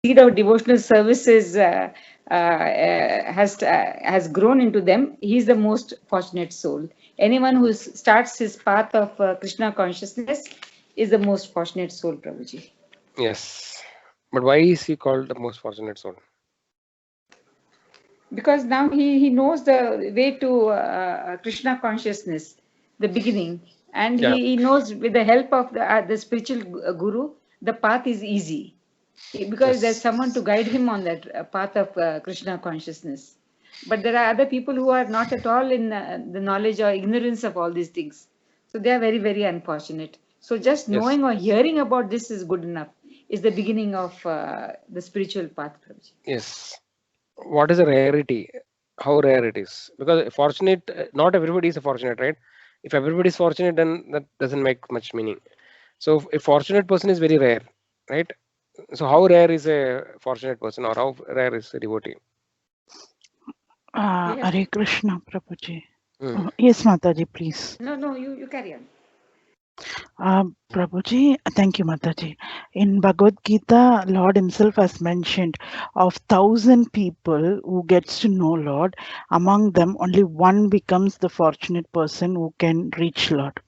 seed of devotional services has grown into them, he is the most fortunate soul. Anyone who starts his path of Krishna consciousness is the most fortunate soul, Prabhuji. Yes. But why is he called the most fortunate soul? Because now he knows the way to Krishna consciousness, the beginning, and Yeah. he knows with the help of the spiritual guru, the path is easy. Because there's Yes. someone to guide him on that path of Krishna consciousness. But there are other people who are not at all in the knowledge or ignorance of all these things. So they are very, very unfortunate. So just Yes. knowing or hearing about this is good enough, is the beginning of the spiritual path, Prabhuji. Yes. What is a rarity? How rare it is? Because fortunate, not everybody is a fortunate, right? If everybody is fortunate, then that doesn't make much meaning. So a fortunate person is very rare, right? So how rare is a fortunate person, or how rare is a devotee? Yes. Hare Krishna, Prabhuji. Hmm. Yes, Mataji, please. No, no, you carry on. Prabhuji, thank you, Mataji. In Bhagavad Gita, Lord Himself has mentioned of 1,000 people who gets to know Lord, among them only one becomes the fortunate person who can reach Lord,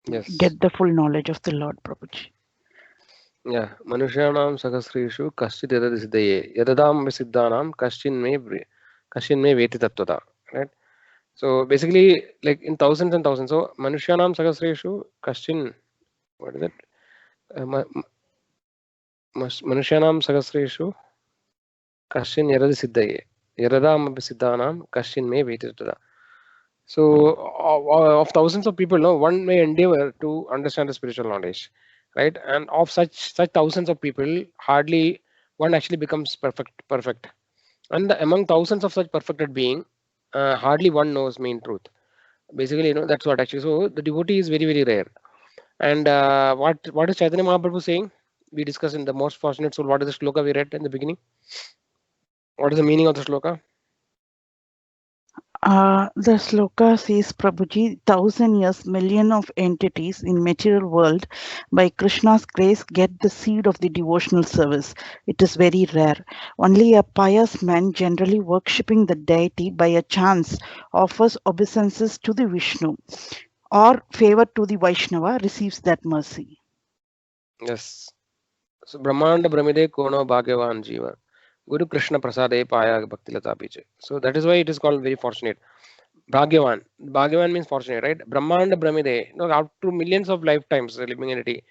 Yes. get the full knowledge of the Lord, Prabhuji. Yeah. Manushanam sahasreshu kaschid yadad siddhaye yadadam siddhanam kaschin me veti tattvata. Right. So basically, like in thousands and thousands. So Manushyanam Sahasreshu Kaschin, what is it? Manushyanam Sahasreshu Kaschin Yarada Siddhaye. Yaradam Siddhanam Kaschin me Vetirtada. So of thousands of people, no, one may endeavor to understand the spiritual knowledge, right? And of such thousands of people, hardly one actually becomes perfect. And among thousands of such perfected being, hardly one knows main truth. Basically, that's what actually. So the devotee is very very rare. And what is Chaitanya Mahaprabhu saying? We discussed in the most fortunate soul. What is the shloka we read in the beginning? What is the meaning of the shloka? The sloka says, Prabhuji, 1,000 years, million of entities in material world by Krishna's grace get the seed of the devotional service. It is very rare. Only a pious man, generally worshipping the deity by a chance, offers obeisances to the Vishnu or favor to the Vaishnava, receives that mercy. Yes. So Brahmanda Brahmide Kono Bhagyavan Jiva. Guru Krishna Prasade Paya Bhakti Lata Piche. So that is why it is called very fortunate. Bhagyavan. Bhagyavan means fortunate, right? Brahmanda Brahmide. After millions of lifetimes living in it,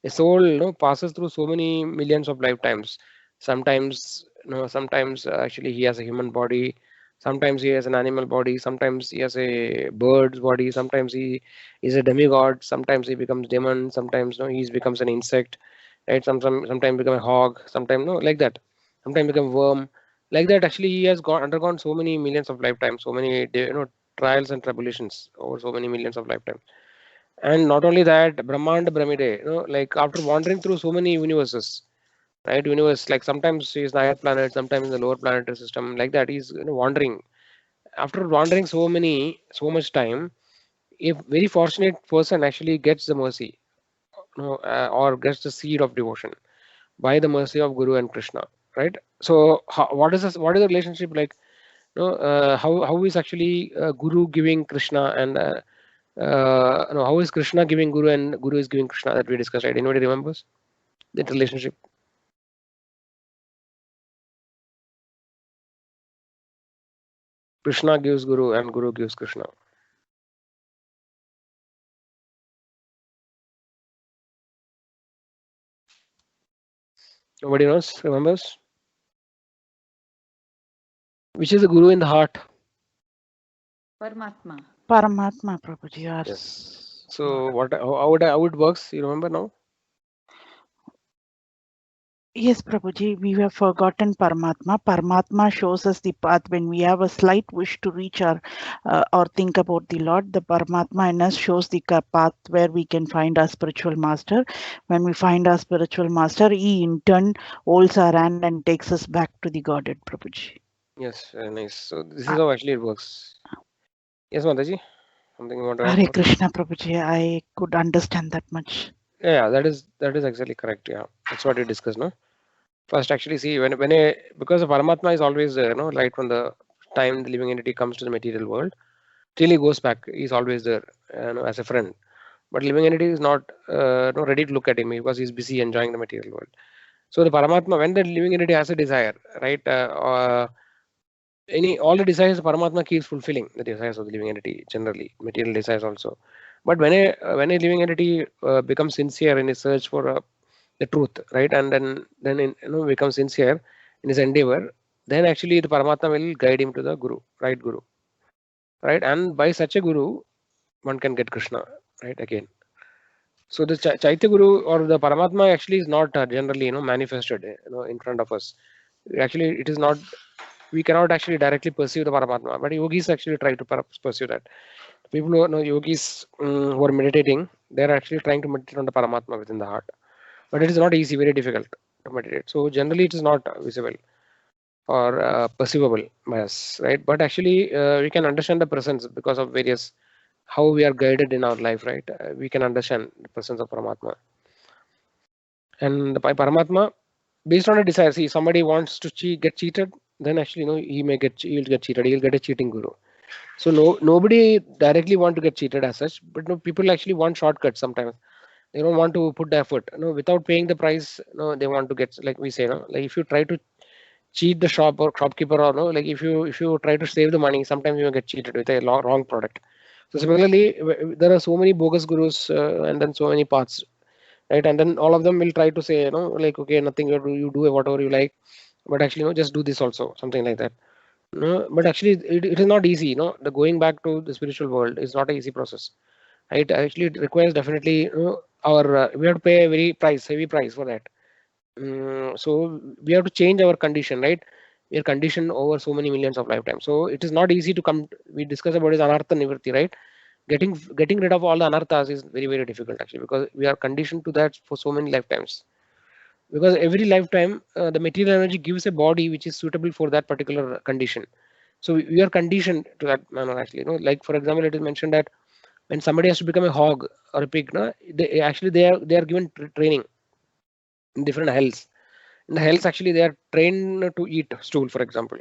a soul passes through so many millions of lifetimes. Sometimes, sometimes actually he has a human body. Sometimes he has an animal body. Sometimes he has a bird's body. Sometimes he is a demigod. Sometimes he becomes demon. Sometimes he becomes an insect, right? Sometimes become a hog. Sometimes no, like that. Sometimes become worm. Like that, actually, he has undergone so many millions of lifetimes, so many trials and tribulations over so many millions of lifetimes. And not only that, Brahmanda Brahmide, like after wandering through so many universes, right? Universe, like sometimes he's in the higher planet, sometimes in the lower planetary system, like that. He's wandering. After wandering so much time, if very fortunate person actually gets the mercy, or gets the seed of devotion by the mercy of Guru and Krishna, right? So, what is this? What is the relationship like? How is actually Guru giving Krishna, and no, how is Krishna giving Guru and Guru is giving Krishna, that we discussed, right? Anybody remembers that relationship? Krishna gives Guru and Guru gives Krishna. Nobody knows, remembers? Which is the Guru in the heart? Paramatma. Paramatma, Prabhuji, Yes. yes. So how it works? You remember now? Yes, Prabhuji, we have forgotten Paramatma. Paramatma shows us the path when we have a slight wish to reach our or think about the Lord. The Paramatma in us shows the path where we can find our spiritual master. When we find our spiritual master, he in turn holds our hand and takes us back to the Godhead, Prabhuji. Yes, very nice. So this Uh, is how actually it works. Yes, Mataji, something you want to add Hare more? Krishna, Prabhuji, I could understand that much. Yeah, that is exactly correct. Yeah, that's what we discussed, no? First, actually, see because the Paramatma is always there, right from the time the living entity comes to the material world till he goes back, he's always there, as a friend. But living entity is not ready to look at him because he's busy enjoying the material world. So the Paramatma, when the living entity has a desire, right, all the desires the Paramatma keeps fulfilling the desires of the living entity, generally material desires also. But when a living entity becomes sincere in his search for the truth, right, and then becomes sincere in his endeavor, then actually the Paramatma will guide him to the Guru, right Guru, right, and by such a Guru one can get Krishna, right, again. So the Chaitya Guru or the Paramatma actually is not generally manifested in front of us. Actually, it is not. We cannot actually directly perceive the Paramatma, but yogis actually try to pursue that. People who know yogis who are meditating, they are actually trying to meditate on the Paramatma within the heart. But it is not easy, very difficult to meditate. So generally, it is not visible or perceivable by us, right? But actually, we can understand the presence because of various how we are guided in our life, right? We can understand the presence of Paramatma. And by Paramatma, based on a desire, see somebody wants to get cheated, then actually he'll get cheated. He'll get a cheating guru. So nobody directly want to get cheated as such, but no, people actually want shortcuts sometimes. They don't want to put the effort. Without paying the price, they want to get, like we say, like if you try to cheat the shop or shopkeeper, or like if you try to save the money, sometimes you will get cheated with a wrong product. So similarly, there are so many bogus gurus and then so many paths, right? And then all of them will try to say, like, okay, nothing, you do whatever you like, but actually, just do this also, something like that. But actually, it is not easy. The going back to the spiritual world is not an easy process, right? Actually, it requires definitely, our we have to pay a very heavy price for that. So we have to change our condition, right? We are conditioned over so many millions of lifetimes. So it is not easy to come. We discuss about is anartha nivritti, right? Getting rid of all the anarthas is very, very difficult actually, because we are conditioned to that for so many lifetimes. Because every lifetime, the material energy gives a body which is suitable for that particular condition. So we are conditioned to that manner actually. Like for example, it is mentioned that when somebody has to become a hog or a pig, no, they are given training in different hells. In the hells, actually, they are trained to eat stool, for example.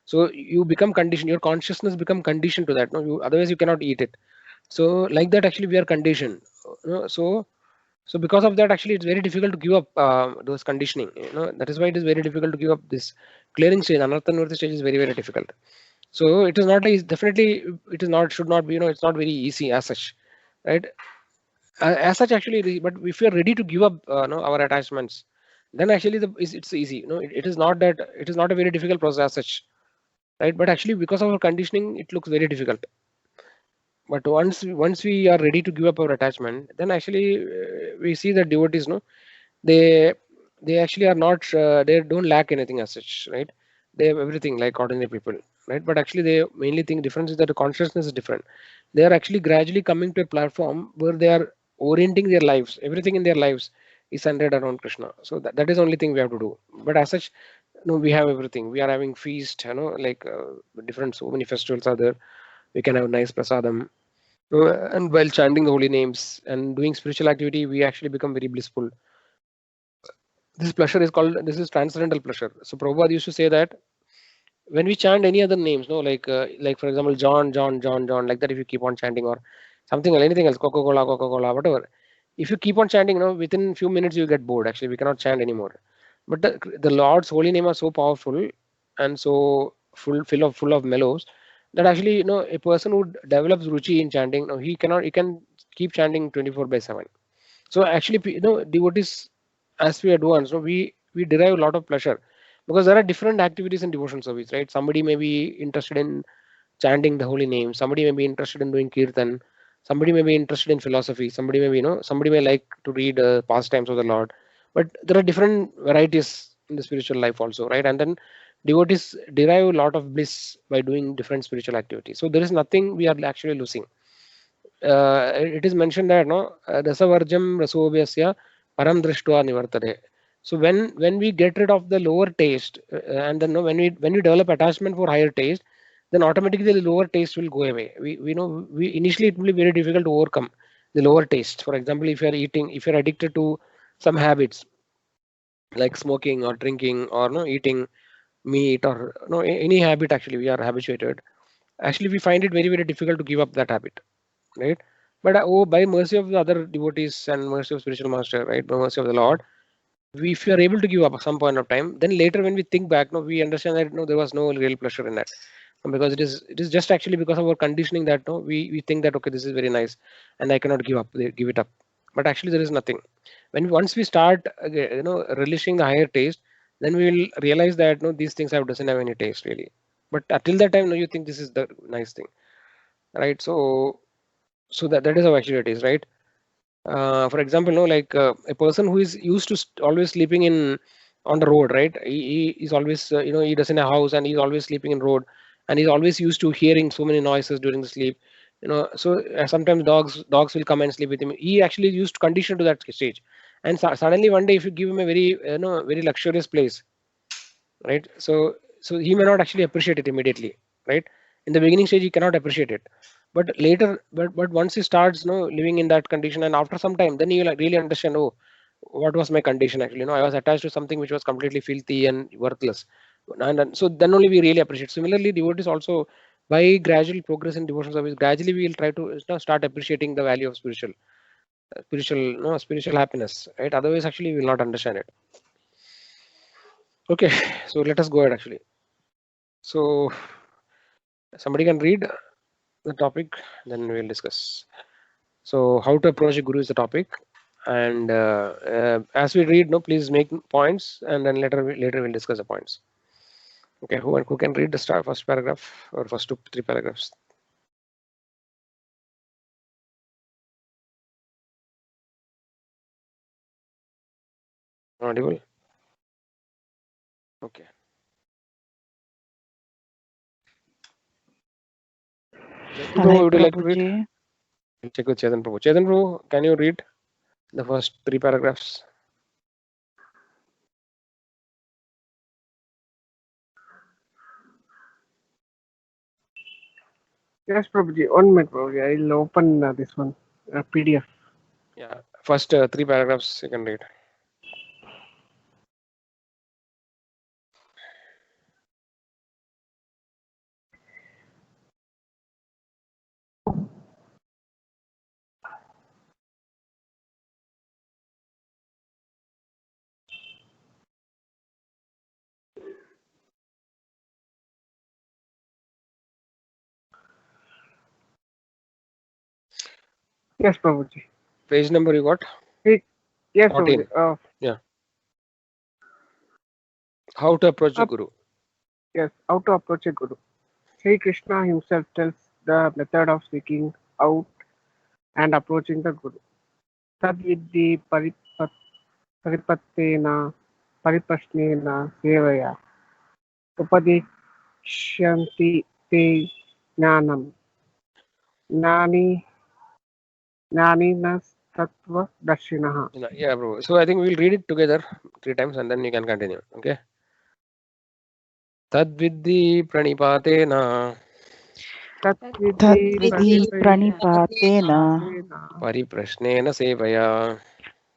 So you become conditioned. Your consciousness become conditioned to that. No, otherwise you cannot eat it. So like that, actually, we are conditioned. So because of that, actually, it's very difficult to give up those conditioning. That is why it is very difficult to give up this clearing stage. Anartha nivritti stage is very, very difficult. So it is not definitely, it is not, should not be, it's not very easy as such, right? As such, actually, but if you are ready to give up our attachments, then actually it's easy. It is not that, it is not a very difficult process as such, right? But actually, because of our conditioning, it looks very difficult. But once we are ready to give up our attachment, then actually we see that devotees, they they actually are not, they don't lack anything as such, right? They have everything like ordinary people, right? But actually, they mainly think difference is that the consciousness is different. They are actually gradually coming to a platform where they are orienting their lives, everything in their lives is centered around Krishna. So that is the only thing we have to do. But as such, we have everything. We are having feast, like different, so many festivals are there. We can have nice prasadam, and while chanting the holy names and doing spiritual activity, we actually become very blissful. This pleasure is called, this is transcendental pleasure. So Prabhupada used to say that when we chant any other names, like for example, John, like that, if you keep on chanting, or something or anything else, Coca-Cola, whatever, if you keep on chanting, within few minutes you get bored. Actually, we cannot chant anymore. But the Lord's holy name are so powerful and so full of mellows, that actually, a person who develops ruchi in chanting, he can keep chanting 24/7. So actually, devotees, as we advance, we derive a lot of pleasure, because there are different activities in devotion service, right? Somebody may be interested in chanting the holy name. Somebody may be interested in doing kirtan. Somebody may be interested in philosophy. Somebody may be, somebody may like to read pastimes of the Lord. But there are different varieties in the spiritual life also, right? And then devotees derive a lot of bliss by doing different spiritual activities. So there is nothing we are actually losing. It is mentioned that rasavarjam rasobhyasya param drishtva nivartade. So when we get rid of the lower taste, and then when we develop attachment for higher taste, then automatically the lower taste will go away. We initially it will be very difficult to overcome the lower taste. For example, if you are addicted to some habits, like smoking or drinking or no eating meat or no any habit. Actually, we are habituated. Actually, we find it very very difficult to give up that habit, right? But oh, by mercy of the other devotees and mercy of spiritual master, right? By mercy of the Lord, if we are able to give up at some point of time, then later when we think back, no, we understand that no, there was no real pleasure in that, because it is just actually because of our conditioning that no, we think that okay, this is very nice, and I cannot give it up. But actually, there is nothing. When once we start, relishing the higher taste, then we will realize that no, these things have doesn't have any taste really. But until that time, no, you think this is the nice thing, right? So that is how actually it is, right? For example, no, like a person who is used to always sleeping in on the road, right? He is always, he doesn't have a house and he's always sleeping in road, and he's always used to hearing so many noises during the sleep. So sometimes dogs will come and sleep with him. He actually used to condition to that stage, and suddenly one day, if you give him a very, very luxurious place, right? So he may not actually appreciate it immediately, right? In the beginning stage, he cannot appreciate it, but later, but once he starts, living in that condition, and after some time, then he will like really understand, oh, what was my condition actually? I was attached to something which was completely filthy and worthless, and so then only we really appreciate. Similarly, devotees also, by gradual progress in devotional service, gradually we will try to start appreciating the value of spiritual happiness, right? Otherwise, actually, we will not understand it. Okay, so let us go ahead actually. So somebody can read the topic, then we'll discuss. So how to approach a guru is the topic, and as we read, no, please make points, and then later we'll discuss the points. Okay, who can read the first paragraph or first three paragraphs? Audible? Okay. Chetan Prabhu, would you like to read? Prabhuji. We'll check with Chetan Prabhu. Chetan Prabhu, can you read the first three paragraphs? Yes, Prabhuji. 1 minute, Prabhuji. I'll open this one, PDF. Yeah, first three paragraphs you can read. Yes, Prabhuji. Page number you got? Yes, 14. Prabhuji. Yeah. How to approach a guru? Yes, how to approach a guru. Sri Krishna himself tells the method of seeking out and approaching the guru. Tadvidhi paripattena pariprashnena sevaya upadikshyanti te jnanam jnaninas tattva darshinaha. Yeah, bro. So I think we'll read it together 3 times and then you can continue. Okay. Tadvidhi pranipatena Tadvidhi pranipatena pariprashnena sevaya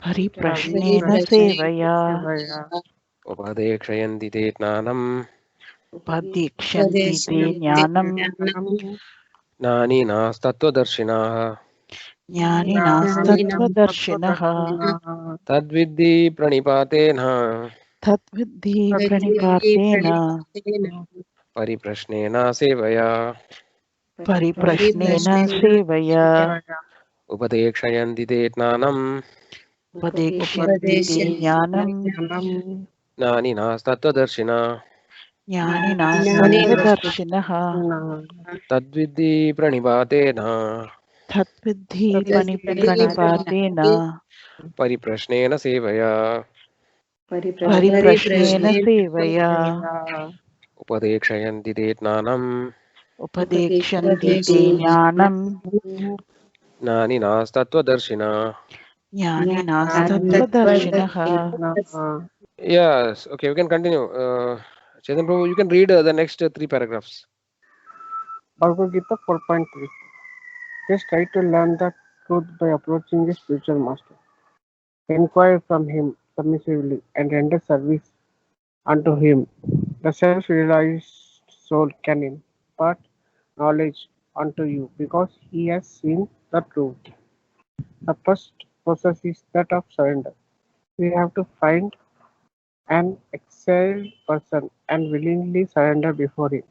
pariprashnena sevaya upadekshayanti te jnanam upadikshyanti te jnanam jnaninas-tattvadarshinaः. jnaninas-tattvadarshinaः. Tadvidhi pranipatena Tadvidhi pranipatena pariprashnena sevaya pariprashnena sevaya upadekshayanti te jnanam upadikshyanti te jnanam jnaninas-tattvadarshinaः. jnaninas-tattvadarshinaः. Tadvidhi pranipatena Tadvidhi pranipatena pariprashnena sevaya pariprashnena sevaya upadekshayanti te jnanam upadikshyanti te jnanam jnaninas-tattvadarshinaः. jnaninas-tattvadarshinaः. Yes, okay, we can continue. Chetan Prabhu, you can read the next three paragraphs. Bhagavad Gita 4.3. Just try to learn the truth by approaching a spiritual master. Inquire from him submissively and render service unto him. The self-realized soul can impart knowledge unto you because he has seen the truth. The first process is that of surrender. We have to find an exiled person and willingly surrender before him.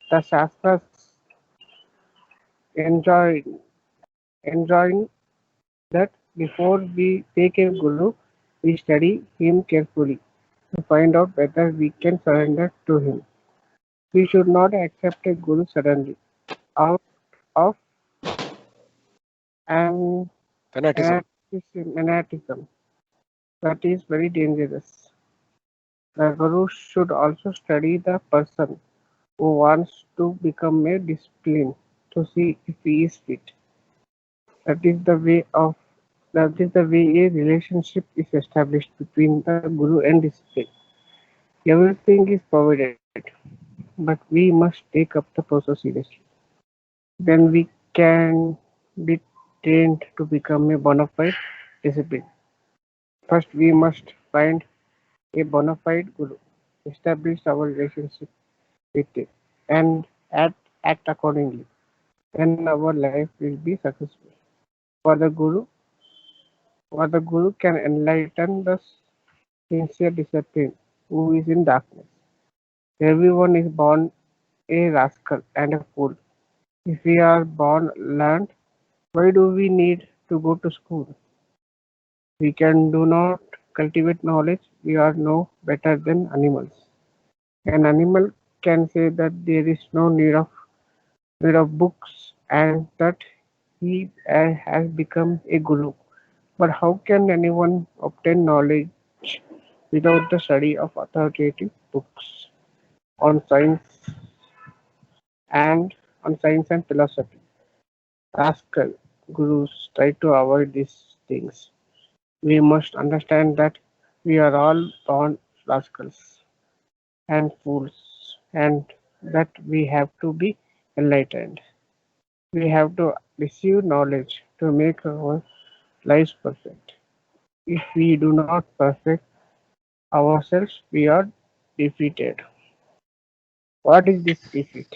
The Shastras enjoin that before we take a guru, we study him carefully to find out whether we can surrender to him. We should not accept a guru suddenly out of an Fanaticism. fanaticism. That is very dangerous. The guru should also study the person who wants to become a discipline to see if he is fit. That is the way a relationship is established between the guru and disciple. Everything is provided, but we must take up the process seriously. Then we can be trained to become a bona fide disciple. First, we must find a bona fide guru, establish our relationship with it, and act accordingly. Then our life will be successful. For the guru can enlighten the sincere discipline who is in darkness. Everyone is born a rascal and a fool. If we are born learned, why do we need to go to school? We can do not cultivate knowledge. We are no better than animals. An animal can say that there is no need of books and that he has become a guru. But how can anyone obtain knowledge without the study of authoritative books on and science and philosophy? Rascal gurus try to avoid these things. We must understand that we are all born rascals and fools, and that we have to be enlightened. We have to receive knowledge to make our lives perfect. If we do not perfect ourselves, we are defeated. What is this defeat?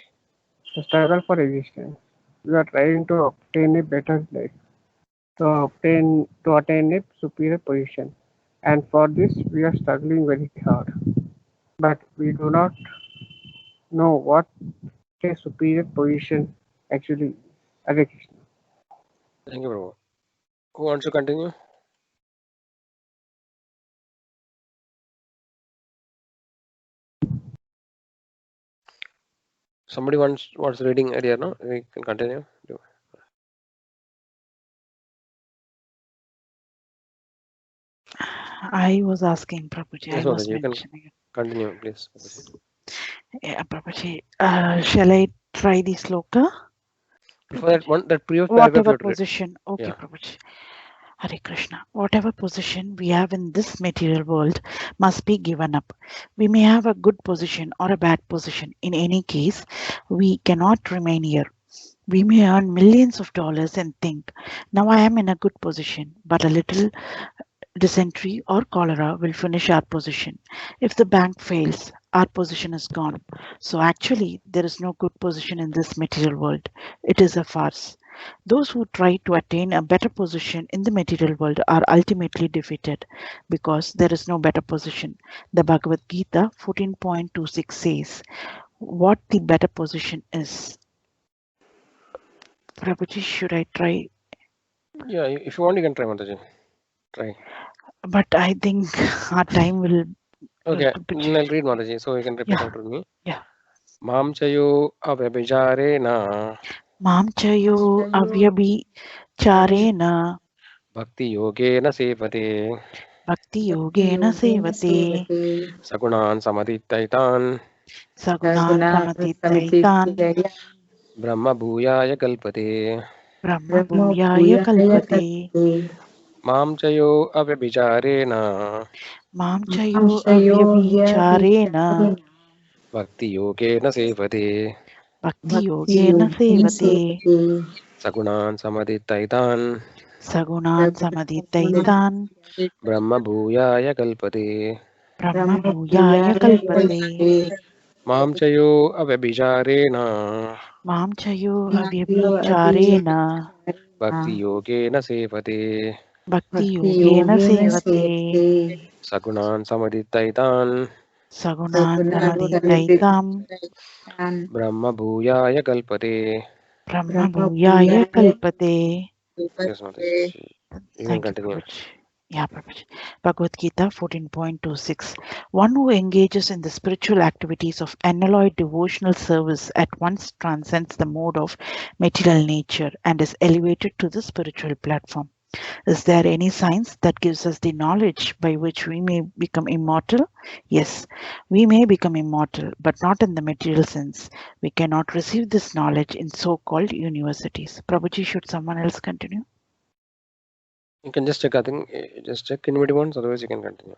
The struggle for existence. We are trying to obtain a better life, to attain a superior position, and for this we are struggling very hard. But we do not know what a superior position actually is. Hare Krishna. Thank you, Prabhu. Who wants to continue? Somebody wants reading earlier, no? We can continue. I was asking Prabhuji. Yes, I was Mataji, you can mentioning. continue, please. Yeah, Prabhuji. Shall I try the sloka? Before that previous paragraph you Whatever had read. position. Okay, Yeah. Prabhuji. Hare Krishna. Whatever position we have in this material world must be given up. We may have a good position or a bad position. In any case, we cannot remain here. We may earn millions of dollars and think, now I am in a good position, but a little dysentery or cholera will finish our position. If the bank fails, our position is gone. So actually, there is no good position in this material world. It is a farce. Those who try to attain a better position in the material world are ultimately defeated because there is no better position. The Bhagavad Gita 14.26 says what the better position is. Prabhuji, should I try? Yeah, if you want, you can try, Mataji. Try. But I think our time will. Okay, then I'll read, Mataji, so you can repeat after me. Yeah. Mam chayo avyabhijarena Mam chayo avyabhicharena bhakti yogena sevate bhakti yogena sevate sagunan samaditaitan sagunan samatitaitan brahma bhuyaya kalpate brahma bhuyaya kalpate mam chayo avyabhijarena mam chayo avyabhicharena bhakti yogena sevate bhakti yogena sevate sagunan samaditaitan Sagunan Samaditaitan Brahma Bhuyaya Kalpate Brahma Bhuyaya Kalpate Mam Chayo Avabhijarena Mam Chayo Avyabhicharena Bhakti Yogena Sevate Bhakti Yogena Sevate Sagunan Samaditaitan Sagunan Samaditaitam Brahma Bhuyaya Kalpate. Brahma Bhuyaya Kalpate. Yes, Mataji. You can Thank you, continue. Prabhuji. Yeah, Prabhuji. Bhagavad Gita 14.26. One who engages in the spiritual activities of unalloyed devotional service at once transcends the mode of material nature and is elevated to the spiritual platform. Is there any science that gives us the knowledge by which we may become immortal? Yes, we may become immortal, but not in the material sense. We cannot receive this knowledge in so-called universities. Prabhuji, should someone else continue? You can just check, I think, just check invalid ones, otherwise you can continue.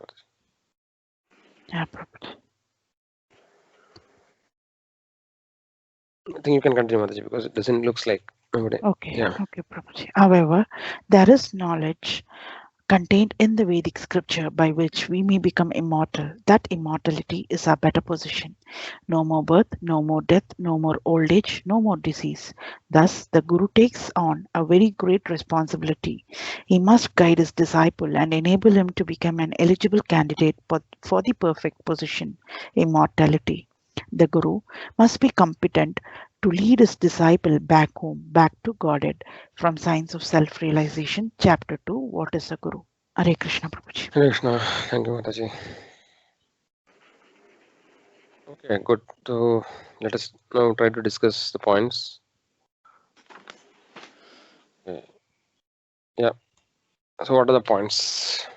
Yeah, Prabhuji. I think you can continue, Mataji, because it doesn't looks like nobody. Okay, Yeah. okay, Prabhuji. However, there is knowledge contained in the Vedic scripture by which we may become immortal. That immortality is our better position. No more birth, no more death, no more old age, no more disease. Thus, the Guru takes on a very great responsibility. He must guide his disciple and enable him to become an eligible candidate for the perfect position, immortality. The Guru must be competent to lead his disciple back home, back to Godhead. From Science of Self-Realization, Chapter 2, What is a Guru? Hare Krishna, Prabhuji. Hare Krishna. Thank you, Mataji. Okay, good. So let us now try to discuss the points. Okay. Yeah. So what are the points?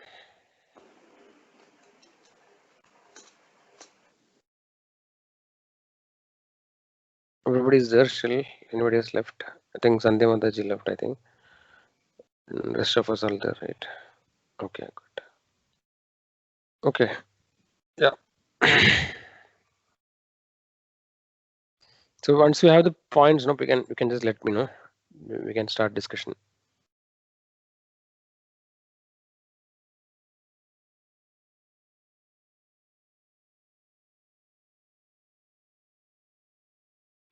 Everybody is there still. Anybody has left? I think Sandhya Mataji left, I think. Rest of us are there, right? Okay, good. Okay. Yeah. So once we have the points, no, you can just let me know. We can start discussion.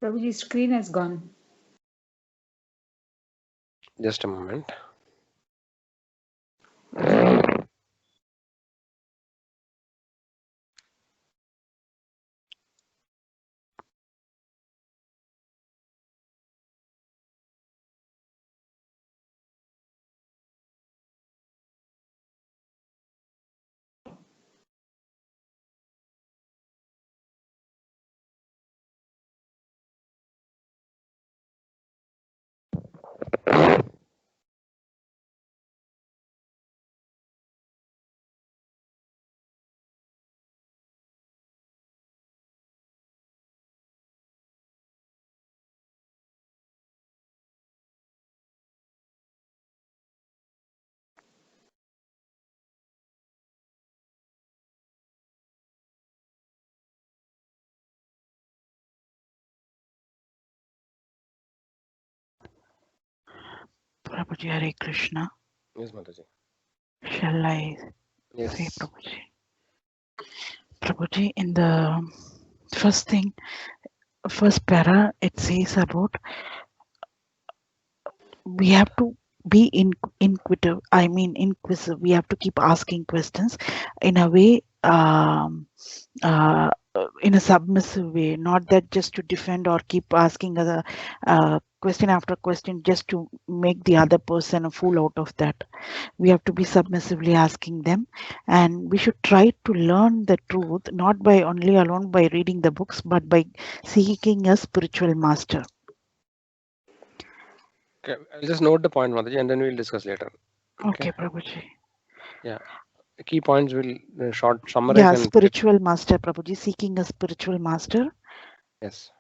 Prabhuji's screen has gone. Just a moment. Prabhuji, Hare Krishna. Yes, Mataji. Shall I Yes. say, Prabhuji? Prabhuji, in the first thing, first para, it says about we have to be inquisitive. I mean, inquisitive. We have to keep asking questions in a way, in a submissive way, not that just to defend or keep asking a question after question just to make the other person a fool out of that. We have to be submissively asking them, and we should try to learn the truth not by only alone by reading the books, but by seeking a spiritual master. Okay, I'll just note the point, Mataji, and then we'll discuss later. Okay, Prabhuji. Yeah. The key points will short summarize. Yeah, and spiritual master, Prabhuji, seeking a spiritual master. Yes.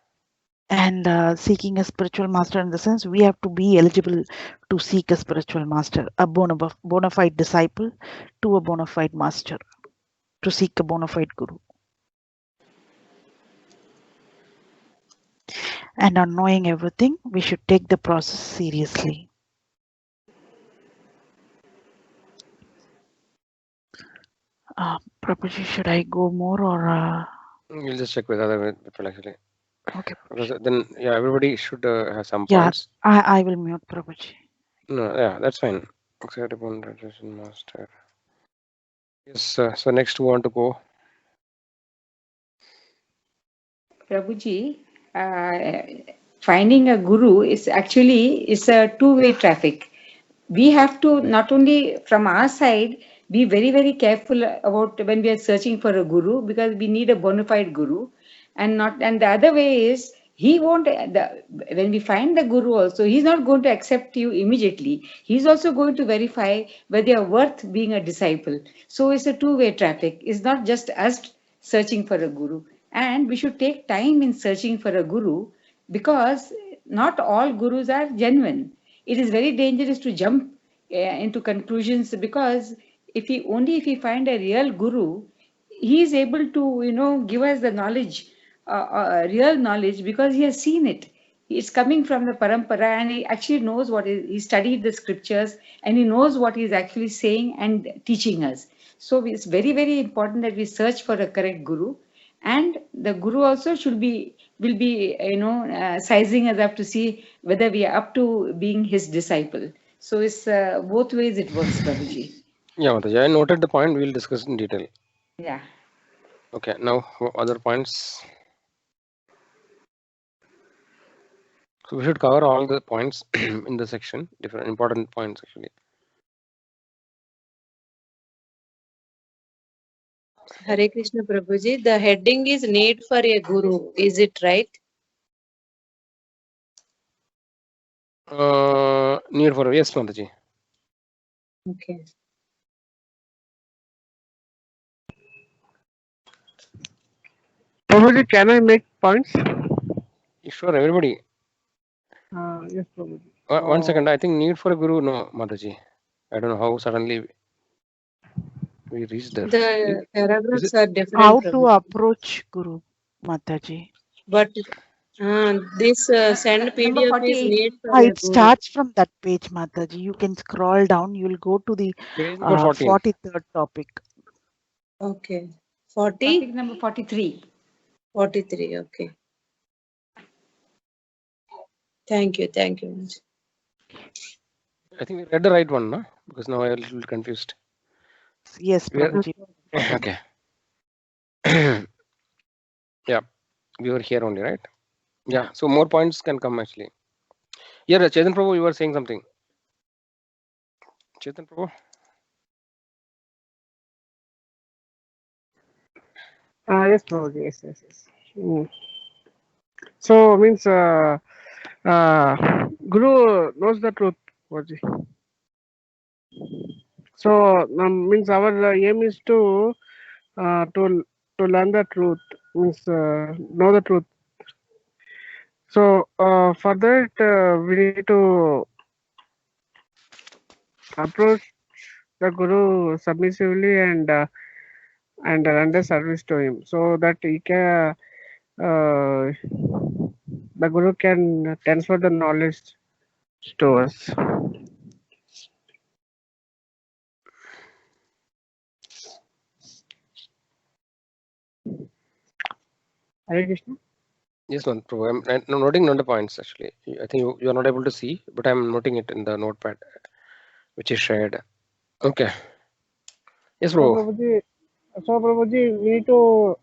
And seeking a spiritual master in the sense we have to be eligible to seek a spiritual master, a bona fide disciple to a bona fide master, to seek a bona fide guru. And on knowing everything, we should take the process seriously. Prabhuji, should I go more or? We'll just check with other people actually. Okay. Because then, yeah, everybody should have some Yeah, points. I will mute Prabhuji. No, yeah, that's fine. Except upon translation master. Yes, so next we want to go. Prabhuji, finding a guru is actually a two-way traffic. We have to not only from our side be very, very careful about when we are searching for a guru, because we need a bona fide guru, and the other way is he won't, when we find the guru also, he's not going to accept you immediately. He's also going to verify whether you're worth being a disciple. So it's a two-way traffic. It's not just us searching for a guru. And we should take time in searching for a guru, because not all gurus are genuine. It is very dangerous to jump into conclusions, because if we find a real guru, he is able to give us the knowledge, real knowledge, because he has seen it. It's coming from the parampara, and he actually knows he studied the scriptures, and he knows what he is actually saying and teaching us. So it's very, very important that we search for a correct guru, and the guru also will be sizing us up to see whether we are up to being his disciple. So it's both ways it works, Prabhuji. Yeah, Mataji, I noted the point. We'll discuss in detail. Yeah. Okay, now other points. So we should cover all the points in the section, different important points actually. Hare Krishna Prabhuji, the heading is need for a guru. Is it right? Need for, yes, Mataji. Okay. Prabhuji, can I make points? Sure, everybody. Yes, Prabhuji. One second, I think need for a guru, no, Mataji. I don't know how suddenly we reached there. The paragraphs are different. How to Prabhuji. approach Guru, Mataji? But this send Number PDF is 48. need for a It guru. starts from that page, Mataji. You can scroll down. You will go to the Page number 14. 43rd topic. Okay. 40? Topic number 43. 43. Okay. Thank you. Thank you. I think we read the right one, no? Because now I'm a little confused. Yes, We are- Prabhuji. Okay. Yeah, we were here only, right? Yeah, so more points can come actually. Yeah, Chetan Prabhu, you were saying something. Chetan Prabhu? Yes, Prabhuji. Yes. So means Guru knows the truth, Prabhuji. So means our aim is to learn the truth, means know the truth. So for that we need to approach the Guru submissively and render service to him, so that he can the Guru can transfer the knowledge to us. Hare Krishna. Yes, Prabhu. I'm noting down the points actually. I think you are not able to see, but I'm noting it in the notepad, which is shared. Okay. Yes, Prabhu. So Prabhuji, we need to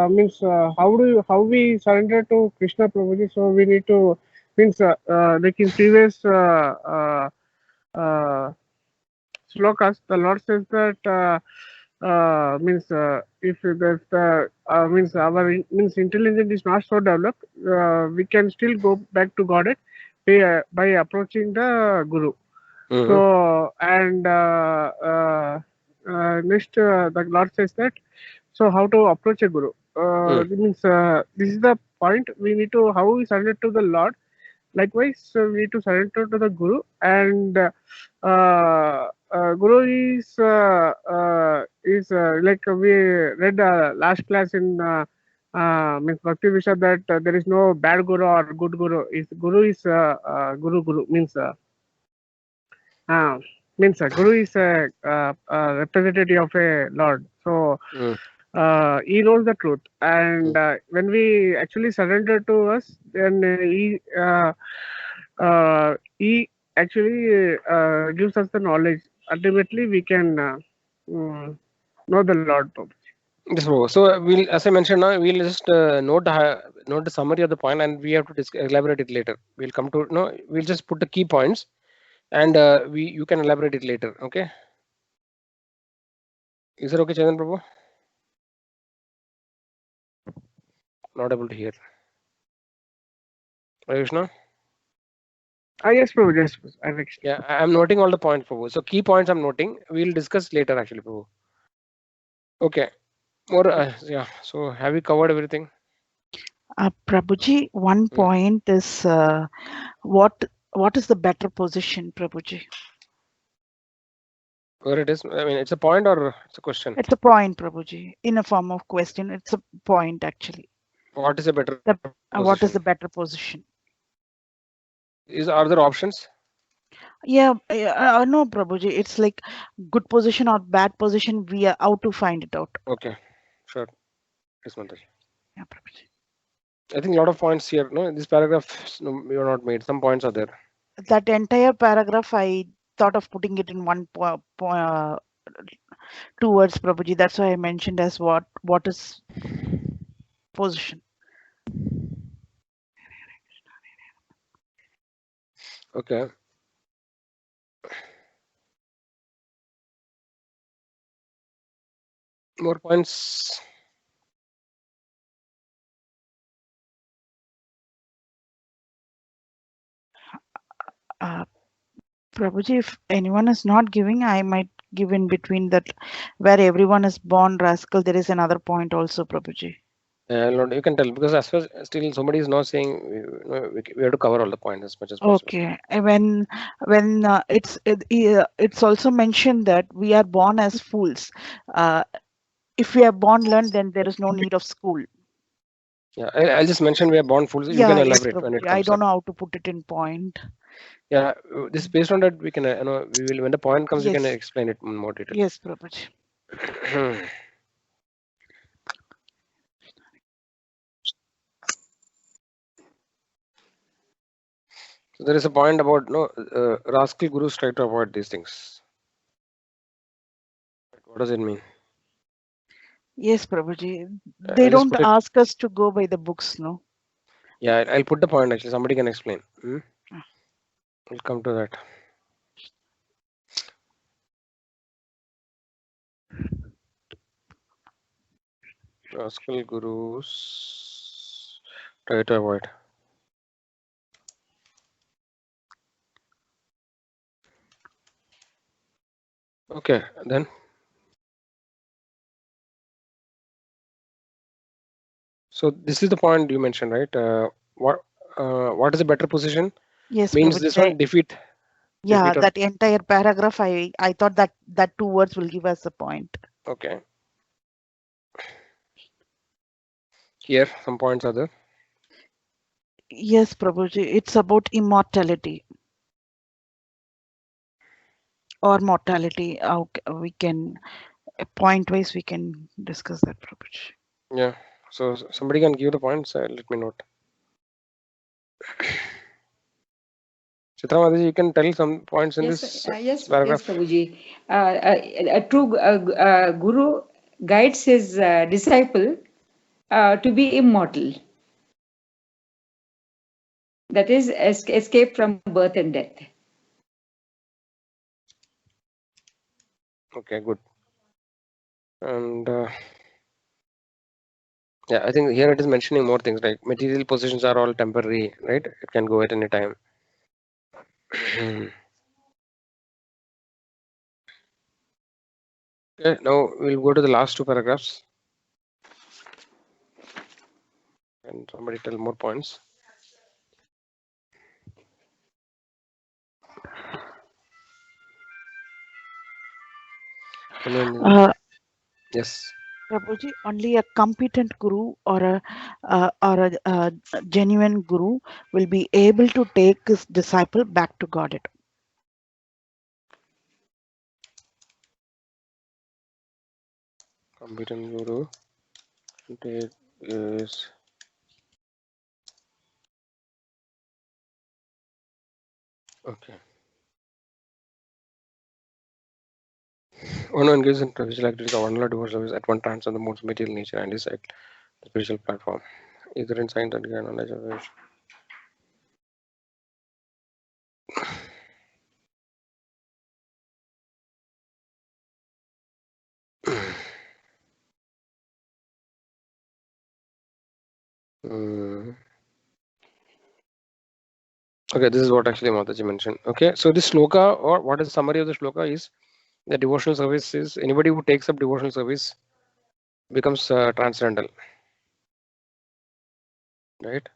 means how we surrender to Krishna, Prabhuji. So we need to means like in previous slokas, the Lord says that means if there's means our means intelligence is not so developed, we can still go back to Godhead by approaching the Guru. Mhm. So and next the Lord says that, so how to approach a Guru? Means this is the point. We need to how we surrender to the Lord. Likewise, we need to surrender to the Guru, and Guru is like we read last class in means Bhakti Vishad that there is no bad Guru or good Guru. Guru is Guru means means a guru is a representative of a lord. So he knows the truth, and when we actually surrender to us, then he actually gives us the knowledge. Ultimately, we can know the Lord. Yes, bro. So we'll, as I mentioned now, we'll just note the summary of the point, and we have to elaborate it later. We'll come to we'll just put the key points, and you can elaborate it later. Okay. Is it okay, Chandan Prabhu? Not able to hear. Krishna? Yes, Prabhu. Yes, Prabhu. Yeah, I'm noting all the points, Prabhu. So key points I'm noting. We'll discuss later, actually, Prabhu. Okay. More. Yeah. So have we covered everything? Prabhuji, one point is what is the better position, Prabhuji? Where it is? I mean, it's a point or it's a question? It's a point, Prabhuji, in a form of question. It's a point, actually. What is a better what is the better position? Are there options? Yeah, no, Prabhuji. It's like good position or bad position. We are out to find it out. Okay, sure. Yes, Mantaj. Yeah, Prabhuji. I think a lot of points here. No, in this paragraph, you are not made. Some points are there. That entire paragraph, I thought of putting it in one 2 words, Prabhuji. That's why I mentioned as what is position. Okay. More points. Prabhuji, if anyone is not giving, I might give in between that where everyone is born rascal. There is another point also, Prabhuji. You can tell because as far as still somebody is not saying we have to cover all the points as much as possible. Okay, when it's also mentioned that we are born as fools. If we are born learned, then there is no need of school. Yeah, I'll just mention we are born fools. You can elaborate when it comes. I don't know how to put it in point. Yeah, this based on that we can we will when the point comes we can explain it in more detail. Yes, Prabhuji. So there is a point about rascal gurus try to avoid these things. What does it mean? Yes, Prabhuji. They don't ask us to go by the books, no? Yeah, I'll put the point actually. Somebody can explain. We'll come to that. Rascal gurus try to avoid. Okay, then. So this is the point you mentioned, right? What is a better position? Yes, means Prabhuji, this one defeat. Yeah, that entire paragraph. I thought that 2 words will give us a point. Okay. Here, some points are there. Yes, Prabhuji, it's about immortality or mortality. We can point wise we can discuss that, Prabhuji. Yeah. So somebody can give the points. Let me note. Chitra Mataji, you can tell some points in this paragraph. Yes, Prabhuji. A true guru guides his disciple to be immortal. That is escape from birth and death. Okay, good. And yeah, I think here it is mentioning more things like material possessions are all temporary, right? It can go at any time. Okay, now we'll go to the last 2 paragraphs. And somebody tell more points. Yes. Prabhuji, only a competent guru or a genuine guru will be able to take his disciple back to Godhead. competent guru take is okay. One who engages in spiritual activities or one devotional service at one transcends the modes of material nature and is at the spiritual platform, either in science or knowledge of which. Okay, this is what actually Mataji mentioned. Okay, so this sloka, or what is the summary of the sloka, is the devotional service is anybody who takes up devotional service becomes transcendental, right?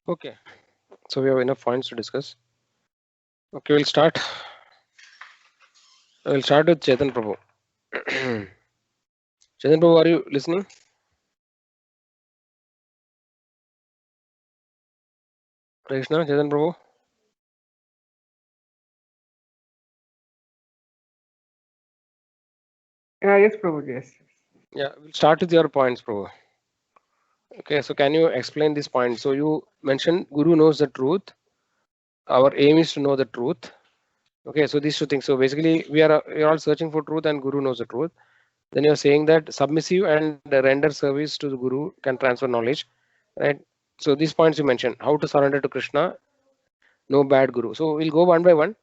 Okay, so we have enough points to discuss. Okay, we'll start. We'll start with Chetan Prabhu. Chetan Prabhu, are you listening? Krishna, Chetan Prabhu. Yes, Prabhuji, yes. Yeah, we'll start with your points, Prabhu. Okay, so can you explain these points? So you mentioned Guru knows the truth. Our aim is to know the truth. Okay, so these two things. So basically, we are all searching for truth, and Guru knows the truth. Then you're saying that submissive and render service to the Guru can transfer knowledge, right? So these points you mentioned: how to surrender to Krishna, no bad Guru. So we'll go one by one.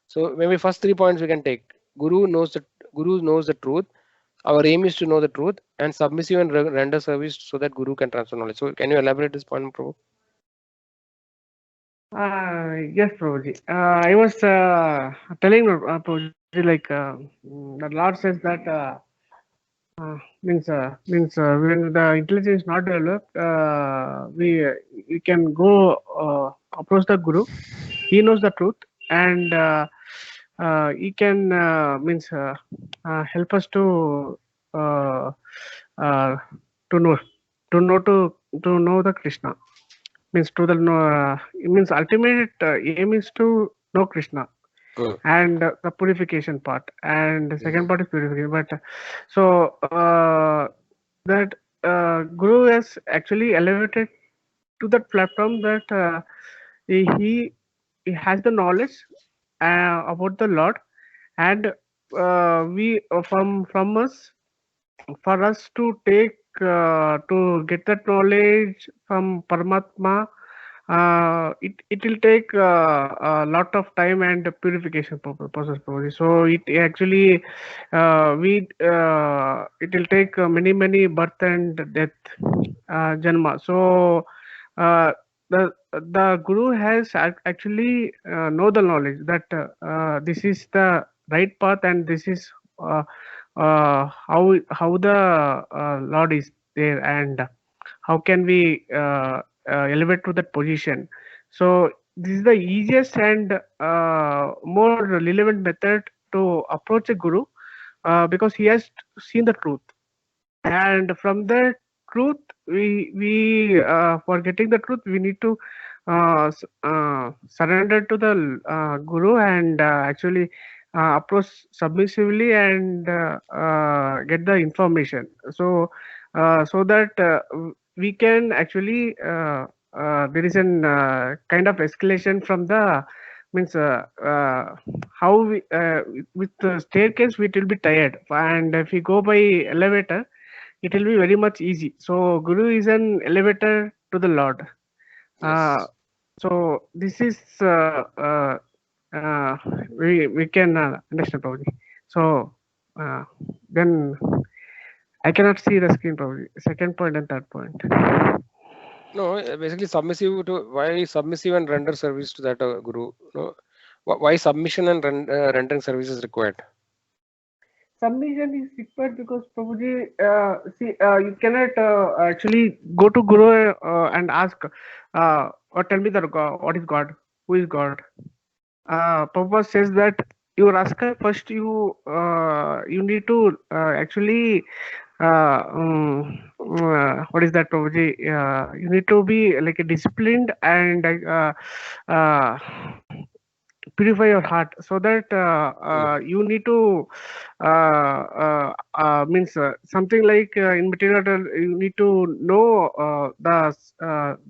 So maybe first 3 points we can take. Guru knows the truth. Our aim is to know the truth and submissive and render service so that Guru can transfer knowledge. So can you elaborate this point, Prabhu? Yes, Prabhuji. I was telling Prabhuji, like the Lord says that means when the intelligence is not developed, we can go approach the Guru. He knows the truth, and he can help us to uh, to know the Krishna. Means to the it means ultimate aim is to know Krishna. And the purification part, and the second part is purification. But so that Guru has actually elevated to that platform that he has the knowledge about the Lord, and we from us, for us to take to get that knowledge from Paramatma, it will take a lot of time and purification process probably. So it actually it will take many birth and death janma. So the Guru has actually know the knowledge that this is the right path, and this is how the Lord is there, and how can we elevate to that position. So this is the easiest and more relevant method to approach a Guru, because he has seen the truth, and from the truth we for getting the truth we need to surrender to the Guru, and actually approach submissively and get the information, so so that we can actually there is an kind of escalation from the means how we with the staircase it will be tired, and if we go by elevator it will be very much easy. So Guru is an elevator to the Lord. Yes. So this is we can understand probably. So then I cannot see the screen probably. Second point and third point. No, basically submissive to why submissive and render service to that Guru. No, why submission and rendering service is required? Submission is required because Prabhuji, see, you cannot actually go to Guru and ask, or tell me that what is God, who is God. Prabhupada says that you rascal, first you need to actually what is that, Prabhuji? You need to be like a disciplined and uh, purify your heart, so that you need to means something like in material, you need to know that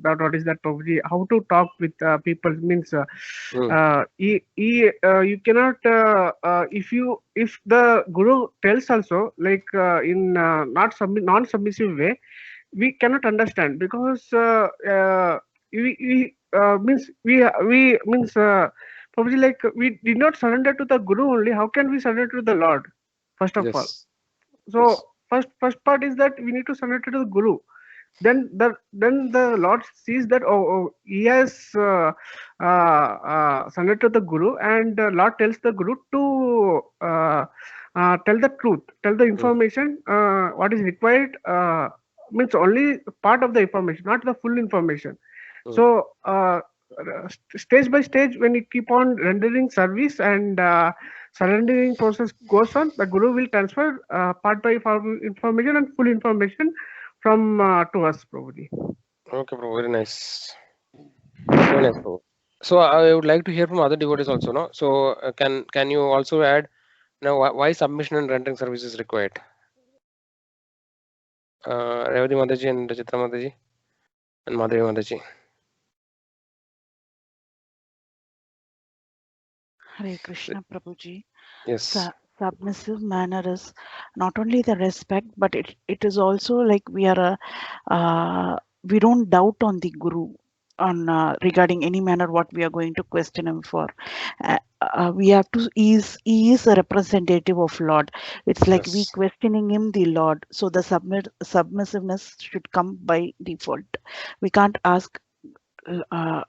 what is that, Prabhuji, how to talk with people, means you cannot if the guru tells also, like in non-submissive way, we cannot understand, because we means we means probably like we did not surrender to the guru only. How can we surrender to the Lord? First of all, Yes. so Yes. first part is that we need to surrender to the guru. Then the Lord sees that, oh, he has surrendered to the guru, and Lord tells the guru to tell the truth, tell the information, what is required, means only part of the information, not the full information. So stage by stage, when you keep on rendering service and surrendering process goes on, the guru will transfer part by part information and full information from to us, Prabhuji. Okay, bro. Very nice. Very nice, bro. So I would like to hear from other devotees also, no? So can you also add now why submission and rendering service is required? Revati Mataji and Chitra Mataji and Madhavi Mataji. Hare Krishna Prabhuji. Yes. Submissive manner is not only the respect, but it is also like we are we don't doubt on the Guru on regarding any manner what we are going to question him for. We have to he is a representative of Lord. It's like we Yes. questioning him, the Lord. So the submissiveness should come by default. We can't ask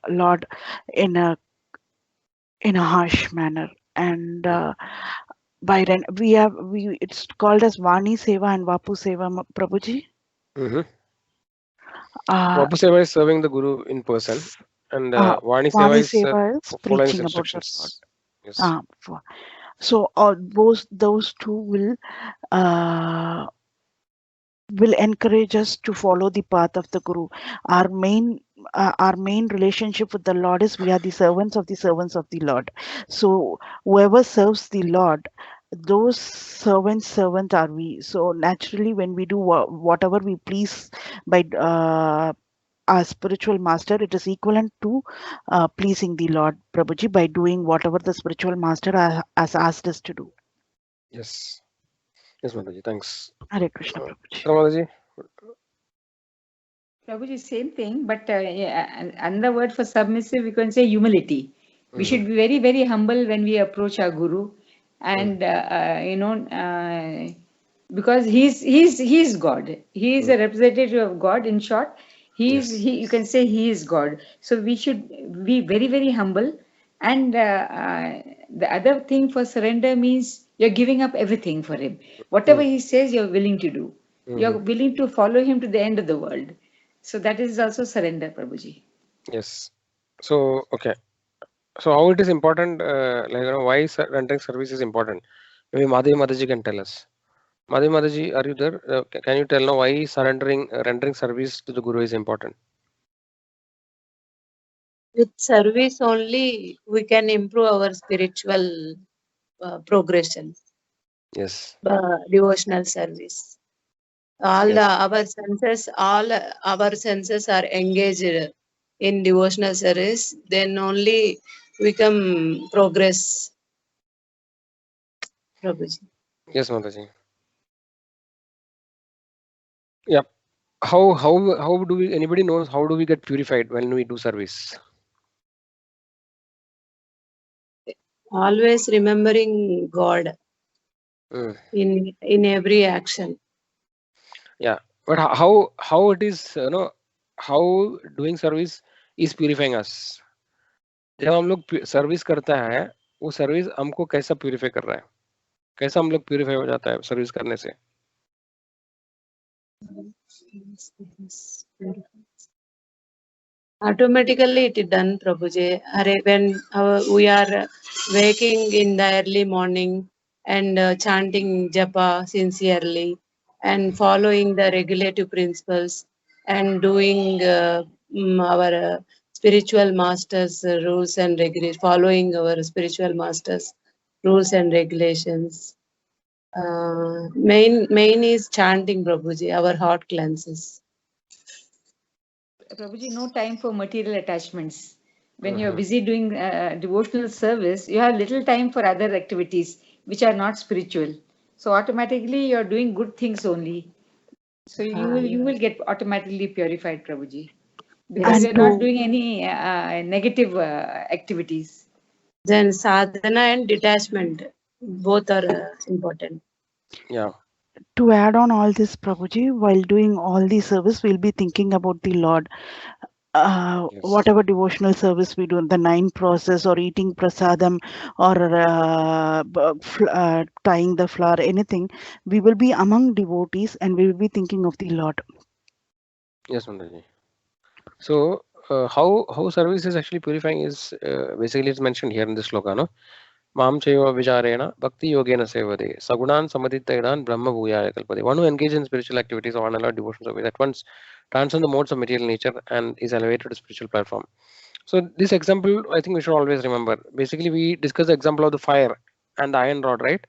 Lord in a harsh manner. And by it's called as Vani Seva and Vapu Seva, Prabhuji. Vapu Seva is serving the Guru in person, and Vani Vani Seva is Seva is following his preaching about the Lord. instructions. Yes. So those two will encourage us to follow the path of the Guru. Our main relationship with the Lord is we are the servants of the Lord. So whoever serves the Lord, those servants are we. So naturally, when we do whatever we please by our spiritual master, it is equivalent to pleasing the Lord, Prabhuji, by doing whatever the spiritual master has asked us to do. Yes. Yes, Mataji. Thanks. Hare Krishna, Prabhuji. Chitra Mataji. Prabhuji, same thing, but another word for submissive, we can say humility. We should be very, very humble when we approach our Guru, and because he's God. He is a representative of God. In short, you can say he is God. So we should be very, very humble. And the other thing for surrender means you're giving up everything for him. Whatever he says, you're willing to do. You're willing to follow him to the end of the world. So that is also surrender, Prabhuji. Yes. So okay. So how it is important? Why rendering service is important? Maybe Madhavi Mataji can tell us. Madhavi Mataji, are you there? Can you tell now why rendering service to the Guru is important? With service only, we can improve our spiritual progression. Yes. Devotional service. All our senses are engaged in devotional service. Then only we can progress. Prabhuji. Yes, Mataji. Yep. How do we? Anybody knows how do we get purified when we do service? Always remembering God in every action. Yeah, but how it is, how doing service is purifying us. जब हम लोग service करता है, वो service हमको कैसा purify कर रहा है, कैसा हम लोग प्यूरिफाई हो जाता है सर्विस करने से? Automatically it is done, Prabhuji. When we are waking in the early morning and chanting japa sincerely and following the regulative principles and doing our spiritual masters rules and regulations, following our spiritual masters rules and regulations. Main is chanting, Prabhuji. Our heart cleanses. Prabhuji, no time for material attachments. When you're busy doing devotional service, you have little time for other activities which are not spiritual. So automatically you're doing good things only. So you will get automatically purified, Prabhuji, because And you're not to doing any negative activities. Then sadhana and detachment, both are important. Yeah. to add on all this, Prabhuji, while doing all the service, we'll be thinking about the Lord. Yes. Whatever devotional service we do, the 9 process or eating prasadam or tying the flower, anything, we will be among devotees and we will be thinking of the Lord. Yes, Mandaji. So how service is actually purifying is basically it's mentioned here in this sloka, no? Mam chaiva vijarena bhakti yogena sevade sagunan samadhittaidan brahma bhuyaya kalpade. One who engages in spiritual activities or unallowed devotional service at once transcends the modes of material nature and is elevated to spiritual platform. So this example, I think we should always remember. Basically, we discussed the example of the fire and the iron rod, right?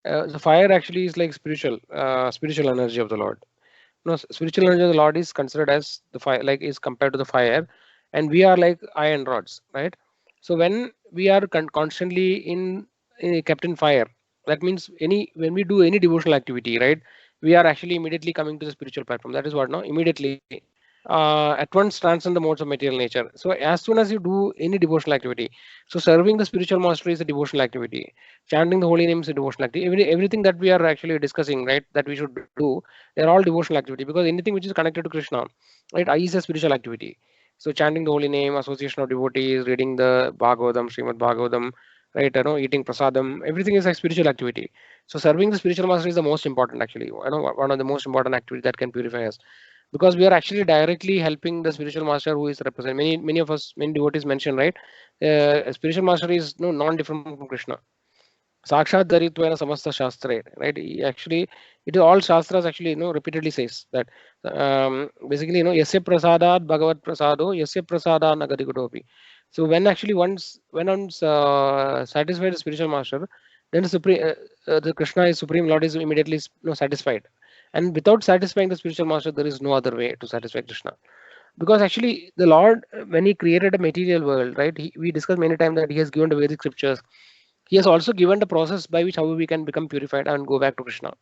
The fire actually is like spiritual energy of the Lord. No, spiritual energy of the Lord is considered as the fire, like is compared to the fire, and we are like iron rods, right? So when we are constantly kept in fire, that means when we do any devotional activity, right, we are actually immediately coming to the spiritual platform. That is what, no, immediately at once transcend the modes of material nature. So as soon as you do any devotional activity, so serving the spiritual master is a devotional activity, chanting the holy name is a devotional activity. Everything that we are actually discussing, right, that we should do, they're all devotional activity, because anything which is connected to Krishna, right, is a spiritual activity. So chanting the holy name, association of devotees, reading the Bhagavatam, Srimad Bhagavatam, right, eating prasadam, everything is a spiritual activity. So serving the spiritual master is the most important, actually, one of the most important activities that can purify us, because we are actually directly helping the spiritual master who is represented. Many of us, many devotees mention, right, a spiritual master is no non-different from Krishna. Sakshat Dharitvena Samasta Shastra, right? Actually, it is all Shastras actually, repeatedly says that basically, Yasya Prasadat Bhagavat Prasado, Yasya Prasada Nagati Gudopi. So when actually when one's satisfied the spiritual master, then the Krishna is Supreme Lord is immediately satisfied. And without satisfying the spiritual master, there is no other way to satisfy Krishna. Because actually, the Lord, when He created a material world, right? We discussed many times that He has given the Vedic scriptures. He has also given the process by which how we can become purified and go back to Krishna.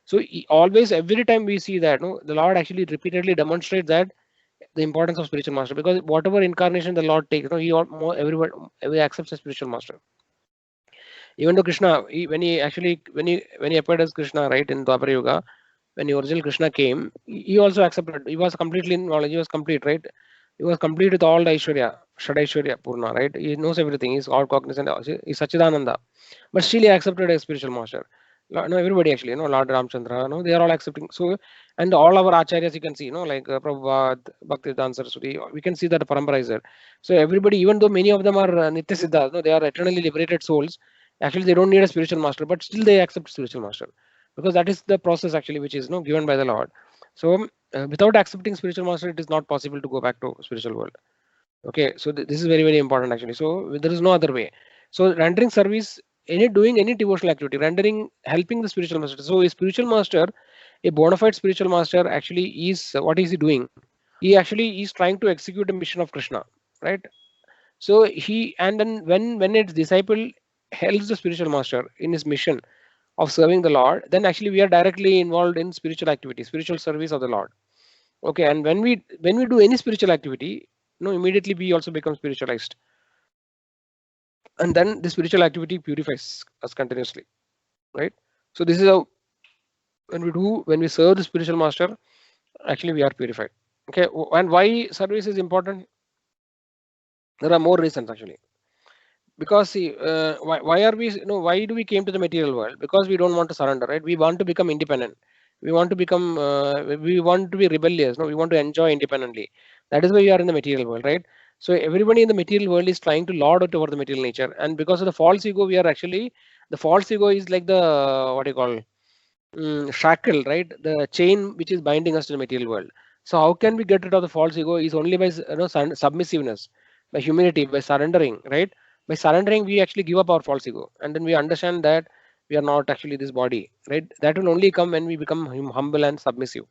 So always, every time we see that, no, the Lord actually repeatedly demonstrates that the importance of spiritual master, because whatever incarnation the Lord takes, everyone accepts a spiritual master. Even though Krishna, when he appeared as Krishna, right, in Dwapara Yuga, when the original Krishna came, he also accepted. He was completely in knowledge. He was complete, right? He was complete with all the Aishwarya, Shadaishwarya Purna, right? He knows everything. He's all cognizant. He's Sachidananda. But still he accepted a spiritual master. No, everybody actually, Lord Ramchandra, no, they are all accepting. So, and all our acharyas you can see, like Prabhupada, Bhaktivedanta Saraswati, we can see that the parampara is there. So everybody, even though many of them are Nitya Siddhas, no, they are eternally liberated souls. Actually, they don't need a spiritual master, but still they accept spiritual master, because that is the process actually which is given by the Lord. So without accepting spiritual master, it is not possible to go back to spiritual world. Okay, so this is very, very important actually. So there is no other way. So rendering service, doing any devotional activity, helping the spiritual master. So a spiritual master, a bona fide spiritual master actually is, what is he doing? He actually is trying to execute the mission of Krishna, right? So and then when its disciple helps the spiritual master in his mission of serving the Lord, then actually we are directly involved in spiritual activity, spiritual service of the Lord. Okay, and when we do any spiritual activity, immediately we also become spiritualized, and then the spiritual activity purifies us continuously, right? So this is how when we serve the spiritual master, actually we are purified. Okay, and why service is important? There are more reasons actually. Because see, why are we, why do we came to the material world? Because we don't want to surrender, right? We want to become independent. We want to become we want to be rebellious. No, we want to enjoy independently. That is why you are in the material world, right? So everybody in the material world is trying to lord it over the material nature, and because of the false ego, we are actually, the false ego is like the, what do you call, shackle, right? The chain which is binding us to the material world. So how can we get rid of the false ego? Is only by submissiveness, by humility, by surrendering, right? By surrendering, we actually give up our false ego, and then we understand that we are not actually this body, right? That will only come when we become humble and submissive.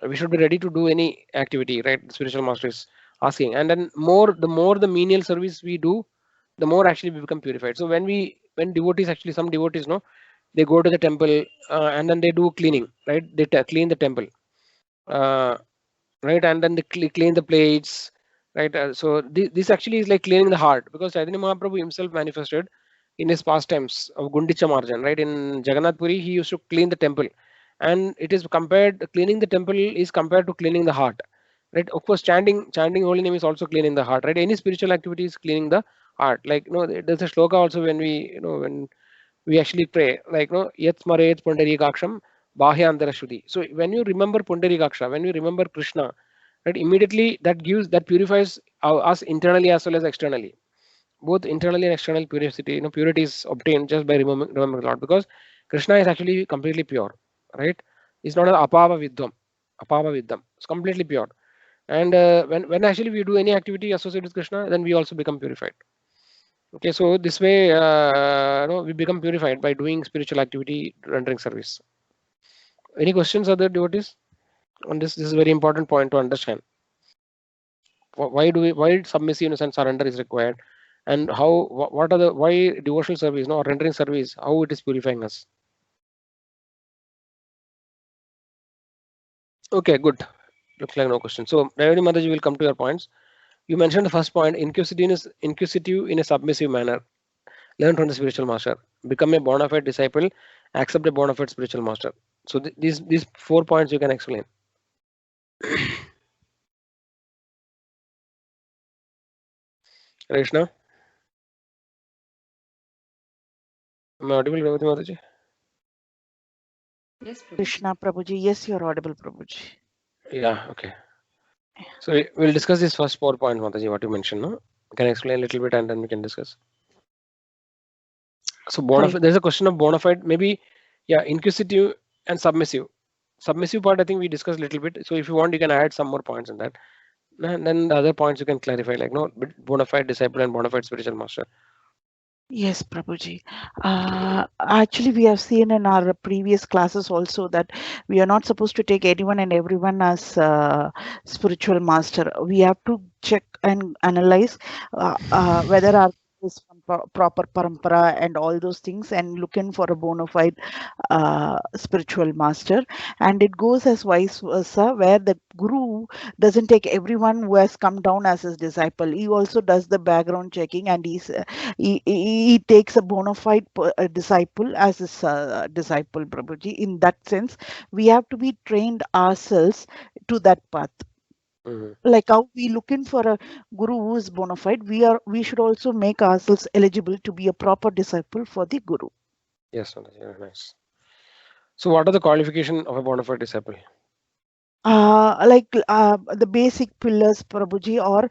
We should be ready to do any activity, right? The spiritual master is asking, and then the more the menial service we do, the more actually we become purified. So when devotees, actually some devotees, no, they go to the temple, and then they do cleaning, right? They clean the temple, uh, right? And then they clean the plates, right? So this actually is like cleaning the heart, because Chaitanya Mahaprabhu himself manifested in his pastimes of Gundicha Marjan, right? In Jagannath Puri, he used to clean the temple, and it is compared, cleaning the temple is compared to cleaning the heart, right? Of course, chanting holy name is also cleaning the heart, right? Any spiritual activity is cleaning the heart. Like, there's a shloka also when when we actually pray, like, yat smaret pundarikaksham bahyantara shuddhi. So when you remember pundarikaksha, when you remember Krishna, right, immediately that purifies us internally as well as externally. Both internally and external purity, purity is obtained just by remembering the Lord, because Krishna is actually completely pure, right? It's not an apava viddham. It's completely pure. And when actually we do any activity associated with Krishna, then we also become purified. Okay, so this way, we become purified by doing spiritual activity, rendering service. Any questions, other devotees, on this? This is a very important point to understand. Why submissiveness and surrender is required, and what are the, why devotional service, or rendering service, how it is purifying us. Okay, good. Looks like no question. So Revati Mataji will come to your points. You mentioned the first point, inquisitive in a submissive manner. Learn from the spiritual master. Become a bona fide disciple. Accept a bona fide spiritual master. So these 4 points you can explain. Krishna, am I audible, Revati Mataji? Yes, Prabhuji. Krishna Prabhuji, yes, you're audible, Prabhuji. Yeah, okay. So we'll discuss this first 4 points, Mataji, what you mentioned. No? Can I explain a little bit and then we can discuss? So there's a question of bona fide, maybe, yeah, inquisitive and submissive. Submissive part, I think we discussed a little bit. So if you want, you can add some more points in that. And then the other points you can clarify, like, bona fide disciple and bona fide spiritual master. Yes, Prabhuji. Actually, we have seen in our previous classes also that we are not supposed to take anyone and everyone as spiritual master. We have to check and analyze whether our is from proper parampara and all those things, and looking for a bona fide spiritual master. And it goes as vice versa, where the guru doesn't take everyone who has come down as his disciple. He also does the background checking, and he takes a bona fide disciple as his disciple, Prabhuji. In that sense, we have to be trained ourselves to that path. Like how we looking for a guru who is bona fide, we should also make ourselves eligible to be a proper disciple for the guru. Yes, very nice. So what are the qualifications of a bona fide disciple? The basic pillars, Prabhuji, or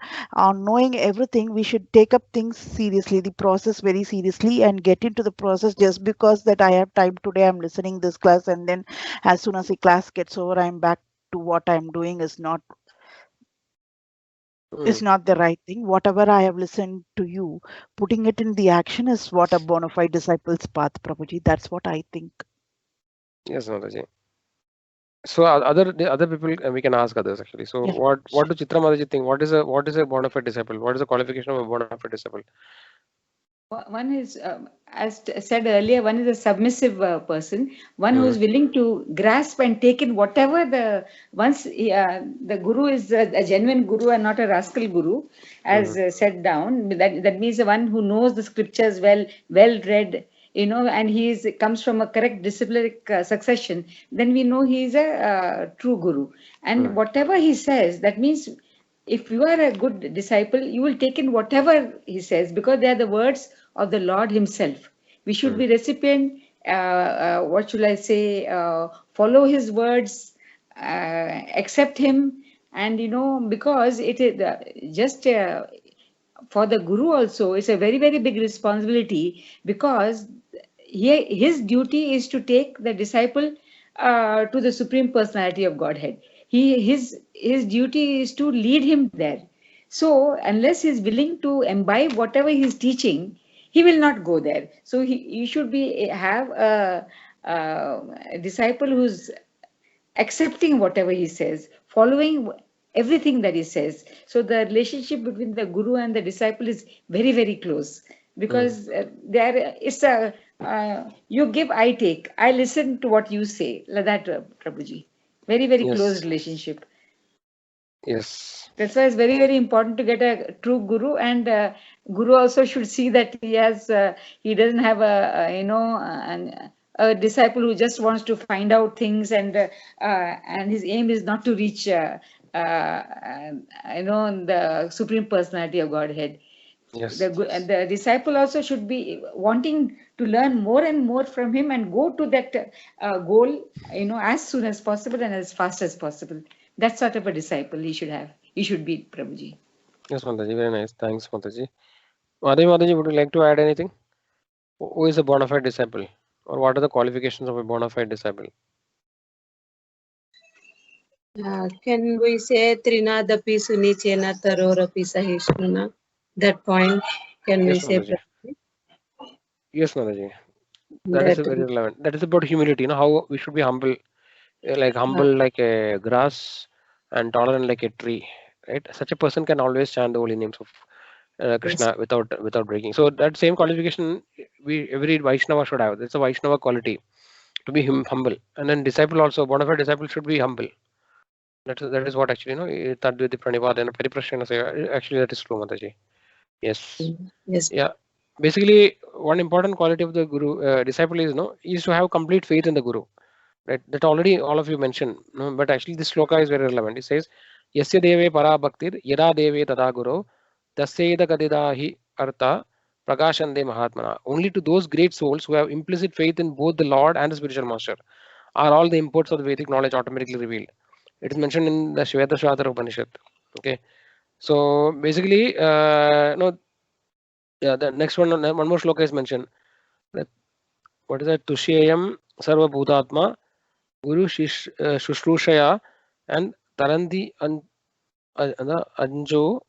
knowing everything, we should take up things seriously, the process very seriously, and get into the process. Just because that I have time today, I'm listening this class, and then as soon as the class gets over, I'm back to what I'm doing is not the right thing. Whatever I have listened to you, putting it in the action is what a bona fide disciple's path, Prabhuji. That's what I think. Yes, Mataji. So the other people, we can ask others actually. So Yeah. what do Chitra Mataji think? What is a bona fide disciple? What is the qualification of a bona fide disciple? One is, as said earlier, one is a submissive person, one who is willing to grasp and take in whatever once the guru is a genuine guru and not a rascal guru, as said down. That means the one who knows the scriptures well read, and he comes from a correct disciplinic succession. Then we know he is a true guru, and whatever he says, that means, if you are a good disciple, you will take in whatever he says, because they are the words of the Lord himself. We should be recipient, what should I say, follow his words, accept him, And because it is just for the guru also, it's a very, very big responsibility, because his duty is to take the disciple to the Supreme Personality of Godhead. His duty is to lead him there. So unless he's willing to imbibe whatever he's teaching, he will not go there. So he should have a disciple who's accepting whatever he says, following everything that he says. So the relationship between the guru and the disciple is very, very close, because there is a you give, I take, I listen to what you say, like that, Prabhuji. Very, very close Yes. relationship. Yes. That's why it's very, very important to get a true guru, and guru also should see that he doesn't have a disciple who just wants to find out things, and his aim is not to reach the Supreme Personality of Godhead. Yes. The disciple also should be wanting to learn more and more from him, and go to that goal, as soon as possible and as fast as possible. That sort of a disciple he should be, Prabhuji. Yes, Mataji, very nice. Thanks, Mataji. Mataji, would you like to add anything? Who is a bona fide disciple, or what are the qualifications of a bona fide disciple? Can we say Trinadapi Sunichena Tarorapi Sahishnuna? That point, can we Yes, say? Mataji. Yes, Mataji. That is very relevant. That is about humility, how we should be humble, like a grass and tolerant like a tree, right? Such a person can always chant the holy names of Krishna without breaking. So that same qualification every Vaishnava should have. It's a Vaishnava quality to be humble, and then disciple also, bona fide disciple should be humble. That is what actually Tadviti Pranipad and Pariprashana say. Actually, that is true, Mataji. Yes. Yes. Yeah. Basically, one important quality of the guru disciple is to have complete faith in the guru. Right? That already all of you mentioned. But actually, this sloka is very relevant. It says, "Yasya deve para bhaktir yada deve tada guru tasyeda kadidahi artha prakashande mahatmana." Only to those great souls who have implicit faith in both the Lord and the spiritual master are all the imports of the Vedic knowledge automatically revealed. It is mentioned in the Shvetashvatara Upanishad. Okay. So basically, the next one more shloka is mentioned. What is that? Tushayam Sarva Bhutatma Guru Shushrushaya and Taranti Anjo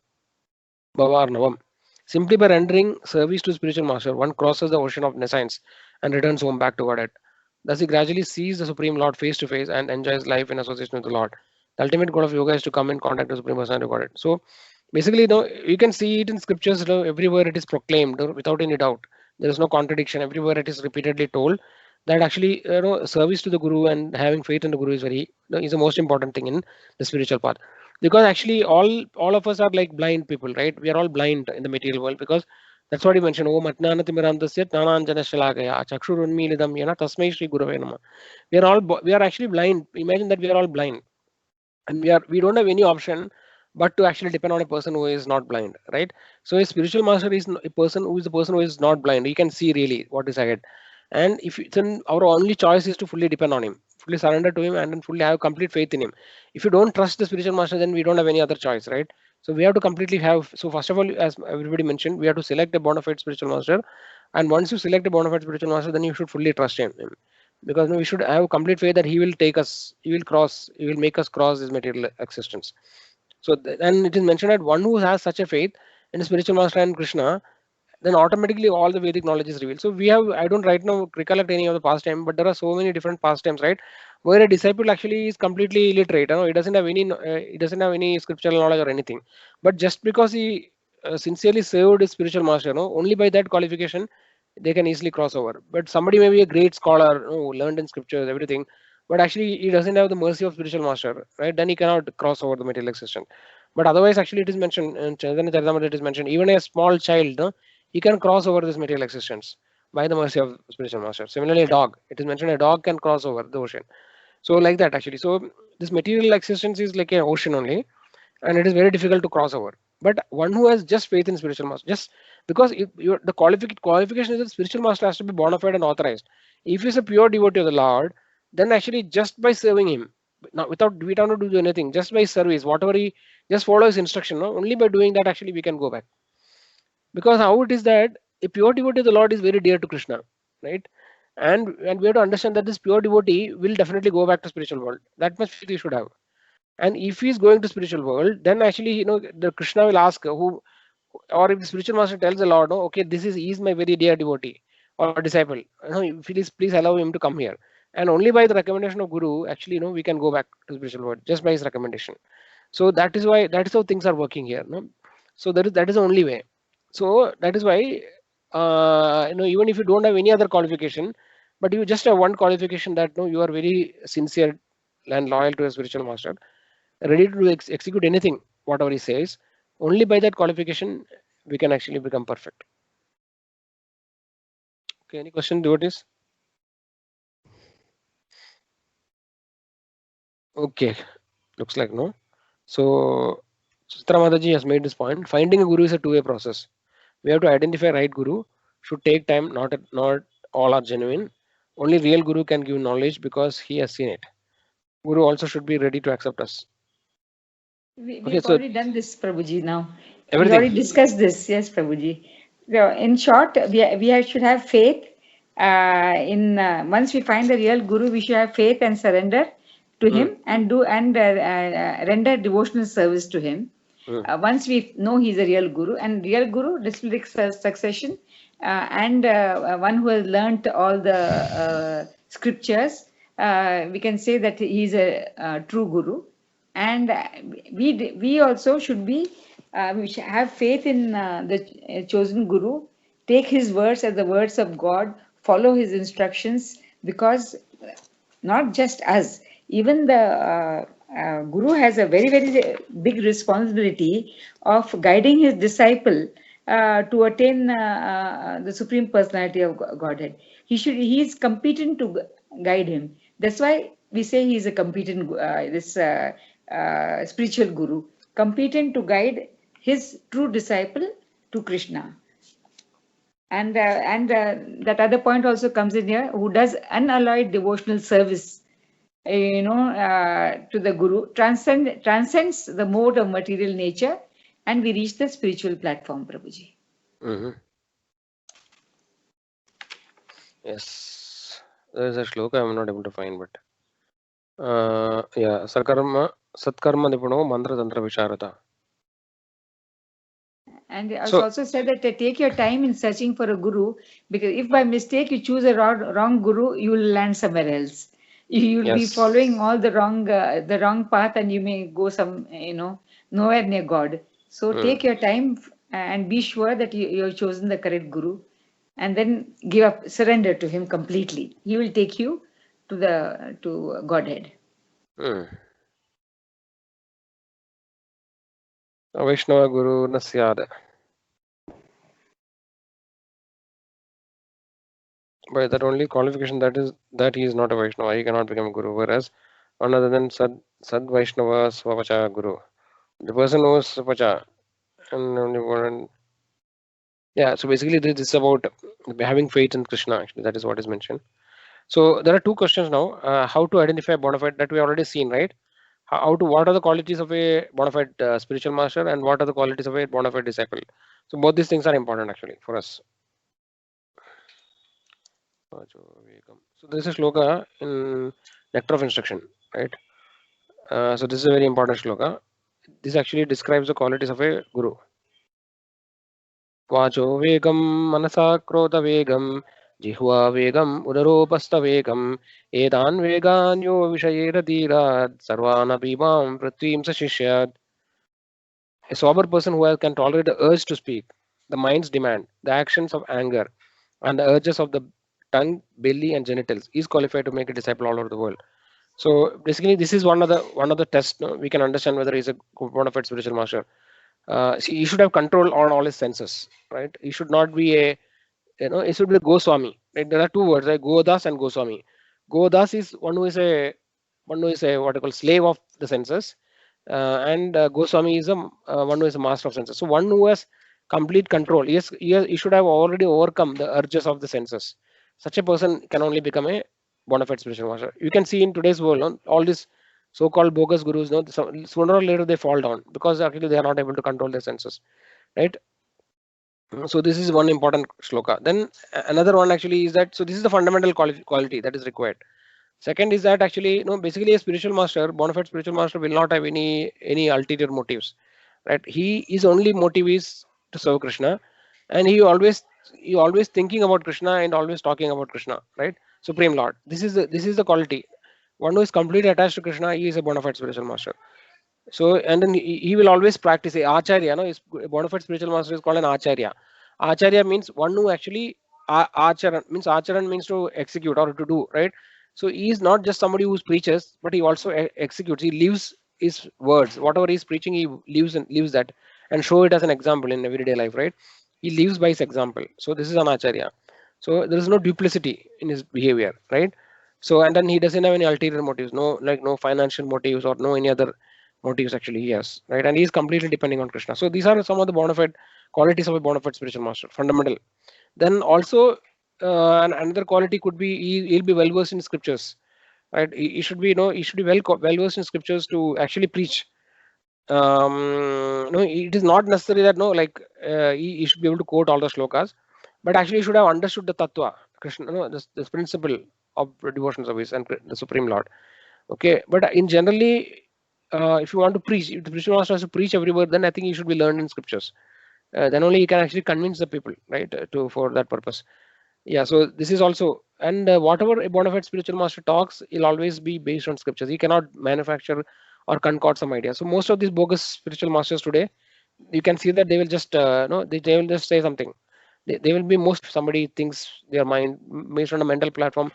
Bhavarnavam. Simply by rendering service to spiritual master, one crosses the ocean of nescience and returns home back to Godhead. Thus, he gradually sees the Supreme Lord face to face and enjoys life in association with the Lord. The ultimate goal of yoga is to come in contact with the Supreme Personality of Godhead. So, basically, you can see it in scriptures. Everywhere it is proclaimed without any doubt. There is no contradiction. Everywhere it is repeatedly told that actually, service to the Guru and having faith in the Guru is is the most important thing in the spiritual path. Because actually, all of us are like blind people, right? We are all blind in the material world, because that's what he mentioned. Oh, matnanatimirandasya jnananjana shalakaya chakshurunmilidam yana tasmai shri gurave namah. We are actually blind. Imagine that we are all blind, and we don't have any option but to actually depend on a person who is not blind, right? So a spiritual master is a person who is not blind. He can see really what is ahead, and then our only choice is to fully depend on him, fully surrender to him, and then fully have complete faith in him. If you don't trust the spiritual master, then we don't have any other choice, right? So we have to completely have. So first of all, as everybody mentioned, we have to select a bona fide spiritual master, and once you select a bona fide spiritual master, then you should fully trust him, because we should have complete faith that he will take us, he will make us cross this material existence. So and it is mentioned that one who has such a faith in a spiritual master and Krishna, then automatically all the Vedic knowledge is revealed. So we have, I don't right now recollect any of the past time, but there are so many different past times, right, where a disciple actually is completely illiterate. He doesn't have any scriptural knowledge or anything, but just because he sincerely served his spiritual master, only by that qualification they can easily cross over. But somebody may be a great scholar, learned in scriptures, everything, but actually he doesn't have the mercy of spiritual master, right? Then he cannot cross over the material existence. But otherwise, actually, it is mentioned in Chaitanya Charitamrita. It is mentioned even a small child, he can cross over this material existence by the mercy of spiritual master. Similarly, a dog. It is mentioned a dog can cross over the ocean. So like that actually. So this material existence is like an ocean only, and it is very difficult to cross over. But one who has just faith in spiritual master, just because the qualification is that spiritual master has to be bona fide and authorized. If he is a pure devotee of the Lord, then actually just by serving him, Now without we don't have to do anything, just by service, whatever he just follow his instruction. No? Only by doing that actually we can go back. Because how it is that a pure devotee of the Lord is very dear to Krishna, right? And we have to understand that this pure devotee will definitely go back to spiritual world. That much faith you should have. And if he is going to spiritual world, then actually the Krishna will ask who, or if the spiritual master tells the Lord, oh, okay, this is he is my very dear devotee or disciple. Please allow him to come here. And only by the recommendation of Guru, actually, we can go back to spiritual world just by his recommendation. So that is how things are working here. No? So that is the only way. So that is why even if you don't have any other qualification, but you just have one qualification that you are very sincere and loyal to a spiritual master, ready to execute anything whatever he says, only by that qualification we can actually become perfect. Okay, any question, devotees? Okay, looks like no. So Chitra Mataji has made this point. Finding a guru is a two-way process. We have to identify right guru. Should take time. Not all are genuine. Only real guru can give knowledge because he has seen it. Guru also should be ready to accept us. We've already done this, Prabhuji. Now everything. We already discussed this. Yes, Prabhuji. So in short, we should have faith. Once we find the real guru, we should have faith and surrender to him and render devotional service to him. Once we know he's a real guru, and real guru, disciplic succession, and one who has learnt all the scriptures, we can say that he's a true guru. And we also should be we should have faith in the chosen guru, take his words as the words of God, follow his instructions, because not just us, even the guru has a very, very big responsibility of guiding his disciple to attain the Supreme Personality of Godhead. He is competent to guide him. That's why we say he is a competent spiritual guru, competent to guide his true disciple to Krishna. And that other point also comes in here, who does unalloyed devotional service, to the guru, transcends the mode of material nature, and we reach the spiritual platform, Prabhuji. Yes, there is a shloka I am not able to find, but yeah, satkarma nipuno mantra tantra visharata. And I also said that take your time in searching for a guru, because if by mistake you choose a wrong guru, you will land somewhere else. You will be following all the wrong path, and you may go nowhere near God. So take your time and be sure that you have chosen the correct guru, and then surrender to him completely. He will take you to Godhead. Vaishnava Guru Nasyad. By that only qualification, that he is not a Vaishnava, he cannot become a Guru. Whereas none other than Sad Vaishnava Swavacha Guru, the person knows Swapacha, and only one. Yeah, so basically this is about having faith in Krishna. Actually, that is what is mentioned. So there are two questions now. How to identify bona fide, that we already seen, right? What are the qualities of a bona fide spiritual master, and what are the qualities of a bona fide disciple? So both these things are important actually for us. So this is shloka in Nectar of Instruction, right? So this is a very important shloka. This actually describes the qualities of a guru. Vacho vegam manasa krodha vegam jihva vegam udaropasta vegam edan veganyo vishayera dhirad sarvana bhimam pratvim sashishyad. A sober person who can tolerate the urge to speak, the mind's demand, the actions of anger, and the urges of the tongue, belly, and genitals is qualified to make a disciple all over the world. So basically, this is one of the tests. We can understand whether he's a bona fide spiritual master. See, he should have control on all his senses, right? He should not be he should be a Goswami. Right? There are two words, like Godas and Goswami. Godas is one who is a what I call slave of the senses, and Goswami is one who is a master of senses. So one who has complete control. Yes, he should have already overcome the urges of the senses. Such a person can only become a bona fide spiritual master. You can see in today's world, all these so-called bogus gurus, sooner or later they fall down because actually they are not able to control their senses, right? So this is one important shloka. Then another one actually is that, so this is the fundamental quality that is required. Second is that actually, basically a spiritual master, bona fide spiritual master will not have any ulterior motives, right? His only motive is to serve Krishna, and he always thinking about Krishna and always talking about Krishna, right? Supreme Lord. This is the quality. One who is completely attached to Krishna, he is a bona fide spiritual master. So, and then he will always practice a acharya. A bona fide spiritual master is called an acharya. Acharya means one who actually acharan means to execute or to do, right? So he is not just somebody who preaches, but he also executes. He lives his words. Whatever he is preaching, he lives that and show it as an example in everyday life, right? He lives by his example. So this is an acharya. So there is no duplicity in his behavior, right? So, and then he doesn't have any ulterior motives, no financial motives or no any other motives actually he has, right? And he is completely depending on Krishna. So these are some of the bona fide qualities of a bona fide spiritual master, fundamental. Then also another quality could be he'll be well versed in scriptures, right? He should be, he should be well versed in scriptures to actually preach. No, it is not necessary that he should be able to quote all the shlokas, but actually he should have understood the tattva, Krishna, this principle of devotion service and the Supreme Lord. Okay, but in generally, if you want to preach, if the spiritual master has to preach everywhere, then I think he should be learned in scriptures. Then only he can actually convince the people, right, for that purpose. Yeah, so this is also, and whatever a bona fide spiritual master talks, he'll always be based on scriptures. He cannot manufacture or concord some idea. So most of these bogus spiritual masters today, you can see that they will just they will just say something. They will be most, somebody thinks their mind based on a mental platform,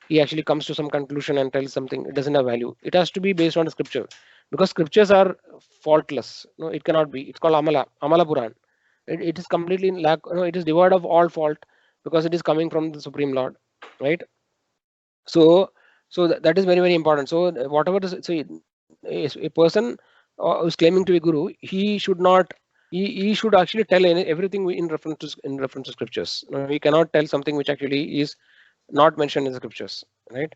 he actually comes to some conclusion and tells something. It doesn't have value. It has to be based on the scripture, because scriptures are faultless. No, it cannot be. It's called Amala Puran. It is completely lack. It is devoid of all fault because it is coming from the Supreme Lord, right? So, that is very very important. So whatever is, so a person who is claiming to be guru, he should not. He should actually tell everything in reference to scriptures. He cannot tell something which actually is not mentioned in the scriptures, right?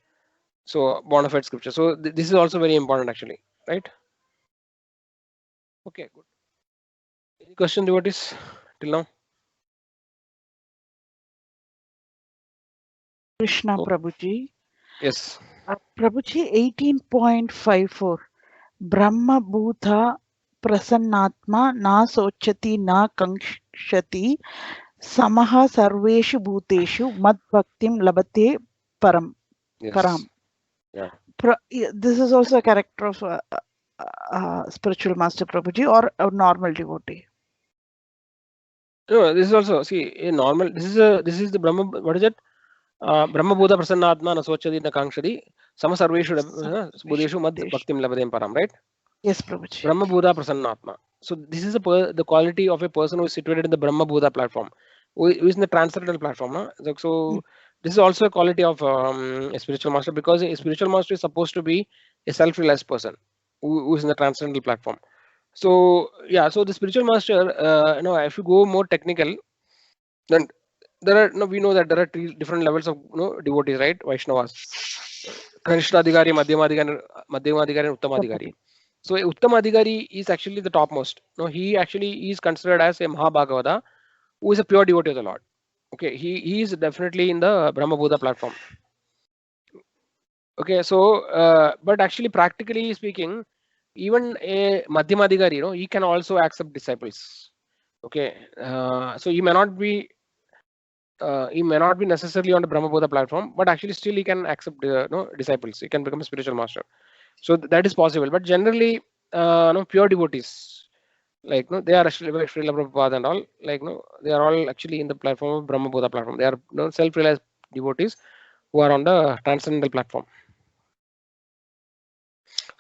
So bona fide scripture. So this is also very important actually, right? Okay, good. Any question, devotees, till now? Krishna Oh. Prabhuji. Yes. Prabhuji 18.54. Brahma Bhuta Prasannatma na sochati na kankshati samaha sarveshu bhuteshu mad bhaktim labate param. Yes. Param. Yeah. This is also a character of spiritual master Prabhuji or a normal devotee. No, this is also, see, a normal. This is the Brahma. What is it? Brahma Bhuta Prasannatma na sochati na kankshati sama sarveshu bhuteshu mad bhaktim labate param, right? Yes, Prabhuji. Brahma Bhuta Prasannatma. So this is the quality of a person who is situated in the Brahma Bhuta platform, who is in the transcendental platform. No? So this is also a quality of a spiritual master, because a spiritual master is supposed to be a self-realized person who is in the transcendental platform. So yeah, so the spiritual master, if you go more technical, then there are, we know that there are three different levels of devotees, right? Vaishnavas, Kanishta Adhikari, Madhyama Adhikari, and Uttama Adhikari. So a Uttama Adhikari is actually the topmost. He actually is considered as a Mahabhagavata, who is a pure devotee of the Lord. Okay, he is definitely in the Brahma Bhuta platform. Okay, so but actually practically speaking, even a Madhyama Adhikari, he can also accept disciples. Okay, so he may not be necessarily on the Brahma Bhuta platform, but actually still he can accept disciples. He can become a spiritual master. So that is possible. But generally, pure devotees, they are actually Srila Prabhupada and all, they are all actually in the platform of Brahma Bhuta platform. They are self-realized devotees who are on the transcendental platform.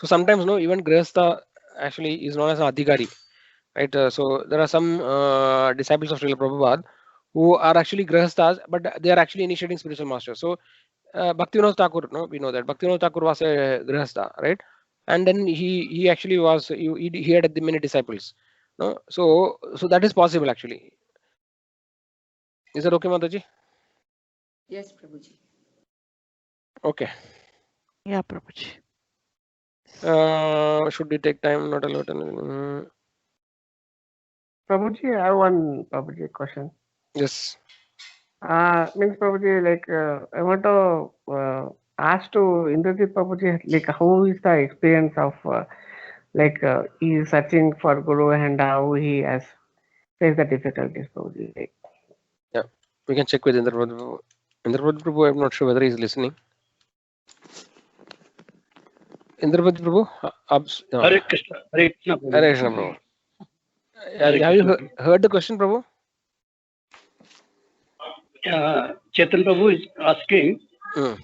So sometimes even Grihastha actually is known as an Adhikari, right? So there are some disciples of Srila Prabhupada who are actually Grihasthas, but they are actually initiating spiritual masters. So Bhaktivinoda Thakur, we know that Bhaktivinoda Thakur was a Grihastha, right? And then he actually was, he had many disciples. So that is possible actually. Is that okay, Mataji? Yes, Prabhuji. Okay. Yeah, Prabhuji. Should we take time? Not allowed. Prabhuji, I have one Prabhuji question. Yes. Means Prabhuji, like I want to ask to Indrajit Prabhuji, like how is the experience of he is searching for Guru and how he has faced the difficulties, Prabhuji. Like, Yeah, we can check with Indrapad Prabhu. Indrapad Prabhu, I'm not sure whether he's listening. Indrapad Prabhu, no. Hare Krishna. Hare Krishna. Hare Krishna Prabhu. Hare Have you Krishna. heard the question, Prabhu? Chetan Prabhu is asking, Mm.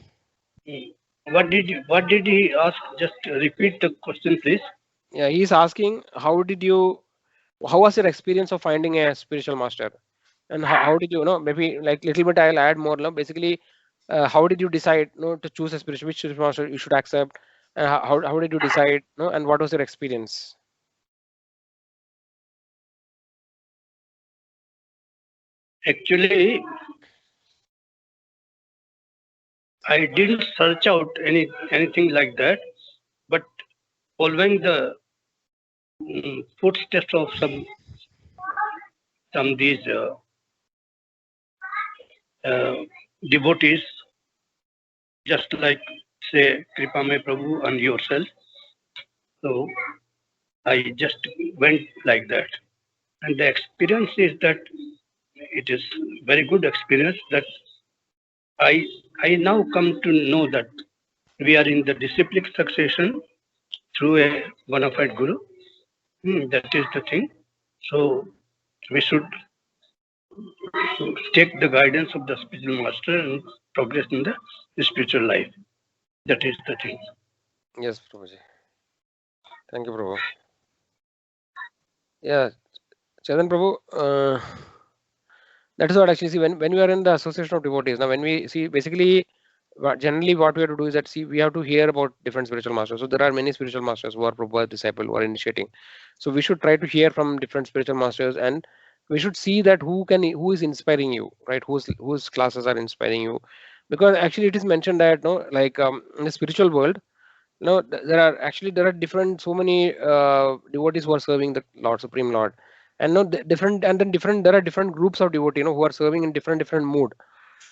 what did he ask? Just repeat the question, please. Yeah, he's asking, how was your experience of finding a spiritual master? And how did you know, maybe like little bit I'll add more. No? Basically, how did you decide to choose a which spiritual master you should accept? And how did you decide? And what was your experience? Actually, I didn't search out anything like that, but following the footsteps of some these devotees, just like say Kripame Prabhu and yourself. So I just went like that, and the experience is that it is very good experience that I now come to know that we are in the disciplic succession through a bona fide guru. That is the thing. So we should take the guidance of the spiritual master and progress in the spiritual life. That is the thing. Yes, Prabhuji. Thank you, Prabhu. Yeah, Chetan Prabhu, that is what actually see when we are in the association of devotees. Now, when we see basically, generally what we have to do is that we have to hear about different spiritual masters. So there are many spiritual masters who are Prabhupada's disciple, who are initiating. So we should try to hear from different spiritual masters, and we should see that who is inspiring you, right? Whose classes are inspiring you, because actually it is mentioned that in the spiritual world. There are different, so many devotees who are serving the Lord, Supreme Lord, and there are different groups of devotees, who are serving in different mood.